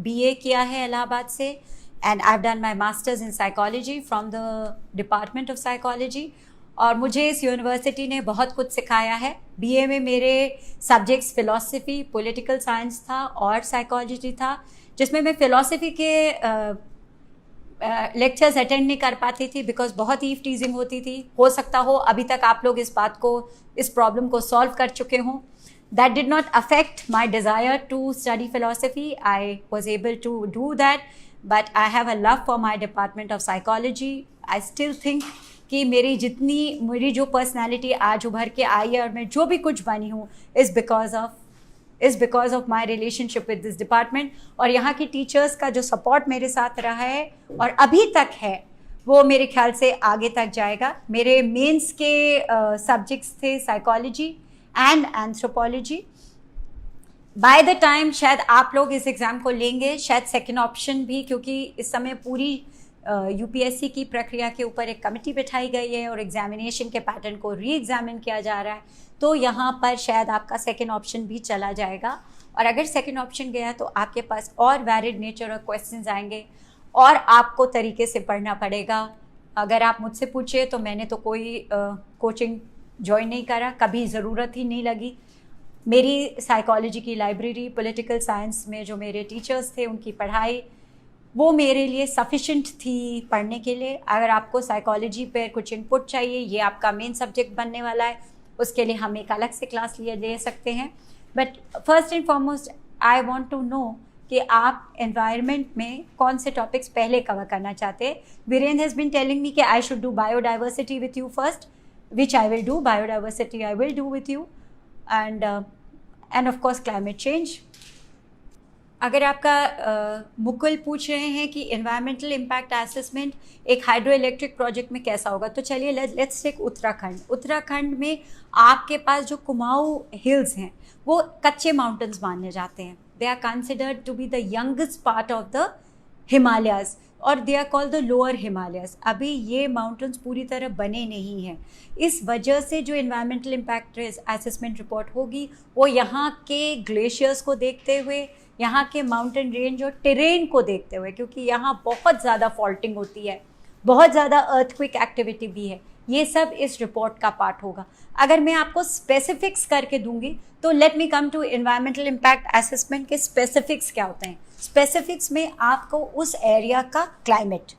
BA किया है इलाहाबाद से, and I have done my masters in psychology from the department of psychology. और मुझे इस यूनिवर्सिटी ने बहुत कुछ सिखाया है. BA में मेरे सब्जेक्ट्स फ़िलॉसफी, पॉलिटिकल साइंस था और साइकोलॉजी था, जिसमें मैं फ़िलॉसफी के लेक्चर्स अटेंड नहीं कर पाती थी बिकॉज बहुत ईव टीजिंग होती थी. हो सकता हो अभी तक आप लोग इस प्रॉब्लम को सॉल्व कर चुके हों. That did not affect my desire to study philosophy. I was able to do that, but I have a love for my department of psychology. I still think कि मेरी जो पर्सनैलिटी आज उभर के आई है और मैं जो भी कुछ बनी हूँ is because of my relationship with this department. और यहाँ की टीचर्स का जो सपोर्ट मेरे साथ रहा है और अभी तक है, वो मेरे ख्याल से आगे तक जाएगा. मेरे मेंस के सब्जेक्ट्स थे psychology and anthropology. By the time शायद आप लोग इस एग्ज़ाम को लेंगे, शायद सेकेंड ऑप्शन भी, क्योंकि इस समय पूरी UPSC की प्रक्रिया के ऊपर एक कमेटी बिठाई गई है और एग्जामिनेशन के पैटर्न को री एग्जामिन किया जा रहा है. तो यहाँ पर शायद आपका सेकेंड ऑप्शन भी चला जाएगा. और अगर सेकेंड ऑप्शन गया तो आपके पास और वैरिड नेचर और क्वेश्चंस आएंगे और आपको तरीके से पढ़ना पड़ेगा. अगर आप मुझसे पूछे तो मैंने तो कोई कोचिंग ज्वाइन नहीं करा, कभी ज़रूरत ही नहीं लगी. मेरी साइकोलॉजी की लाइब्रेरी, पॉलिटिकल साइंस में जो मेरे टीचर्स थे उनकी पढ़ाई, वो मेरे लिए सफिशेंट थी पढ़ने के लिए. अगर आपको साइकोलॉजी पर कुछ इनपुट चाहिए, ये आपका मेन सब्जेक्ट बनने वाला है, उसके लिए हम एक अलग से क्लास ले सकते हैं. But first and foremost I want to know कि आप एनवायरनमेंट में कौन से टॉपिक्स पहले कवर करना चाहते हैं. Virendra has been telling me कि I should do biodiversity with you first, which I will do. Biodiversity I will do with you, and of course climate change. अगर आपका मुकुल पूछ रहे हैं कि एनवायरमेंटल इम्पैक्ट असेसमेंट एक हाइड्रो इलेक्ट्रिक प्रोजेक्ट में कैसा होगा, तो चलिए लेट्स टेक उत्तराखंड. उत्तराखंड में आपके पास जो कुमाऊं हिल्स हैं वो कच्चे माउंटेन्स माने जाते हैं. They are considered to be the youngest part of the Himalayas और they are called the lower Himalayas. अभी ये माउंटेन्स पूरी तरह बने नहीं हैं. इस वजह से जो एनवायरमेंटल इम्पैक्ट असेसमेंट रिपोर्ट होगी वो यहाँ के ग्लेशियर्स को देखते हुए, यहाँ के माउंटेन रेंज और टेरेन को देखते हुए, क्योंकि यहाँ बहुत ज़्यादा फॉल्टिंग होती है, बहुत ज़्यादा अर्थक्विक एक्टिविटी भी है, ये सब इस रिपोर्ट का पार्ट होगा. अगर मैं आपको स्पेसिफिक्स करके दूंगी तो let me come to environmental impact assessment के स्पेसिफिक्स क्या होते हैं. स्पेसिफिक्स में आपको उस एरिया का क्लाइमेट,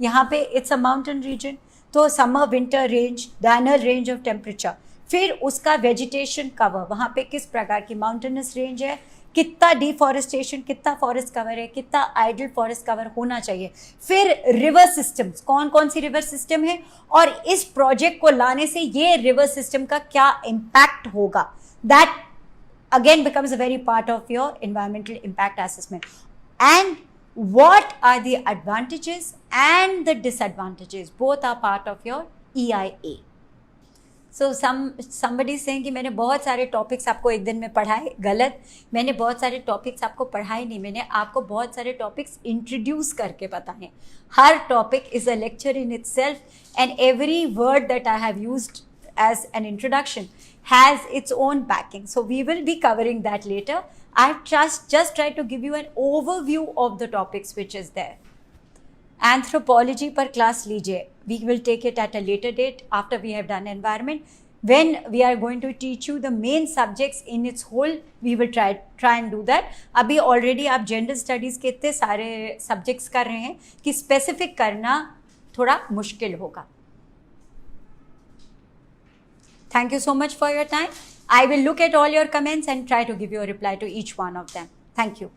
यहाँ पे इट्स अ माउंटेन रीजन, तो summer winter range, the annual range of temperature, फिर उसका वेजिटेशन कवर, वहाँ पे किस प्रकार की माउंटेनस रेंज है, कितना डिफॉरेस्टेशन, कितना फॉरेस्ट कवर है, कितना आइडल फॉरेस्ट कवर होना चाहिए, फिर रिवर सिस्टम्स, कौन कौन सी रिवर सिस्टम है और इस प्रोजेक्ट को लाने से ये रिवर सिस्टम का क्या इम्पैक्ट होगा. That again becomes a very part of your environmental impact assessment. And what are the advantages and the disadvantages, both are part of your EIA. So somebody is saying कि मैंने बहुत सारे topics आपको एक दिन में पढ़ाए. गलत, मैंने बहुत सारे टॉपिक्स आपको पढ़ाए नहीं, मैंने आपको बहुत सारे टॉपिक्स इंट्रोड्यूस करके बताए. हर topic is a lecture in itself and every word that I have used as an introduction has its own backing. So we will be covering that later. I've just tried to give you an overview of the topics which is there. Anthropology per class लीजिए. We will take it at a later date after we have done environment. When we are going to teach you the main subjects in its whole, we will try and do that. अभी already आप general studies के इतने सारे subjects कर रहे हैं कि specific करना थोड़ा मुश्किल होगा. Thank you so much for your time. I will look at all your comments and try to give you a reply to each one of them. Thank you.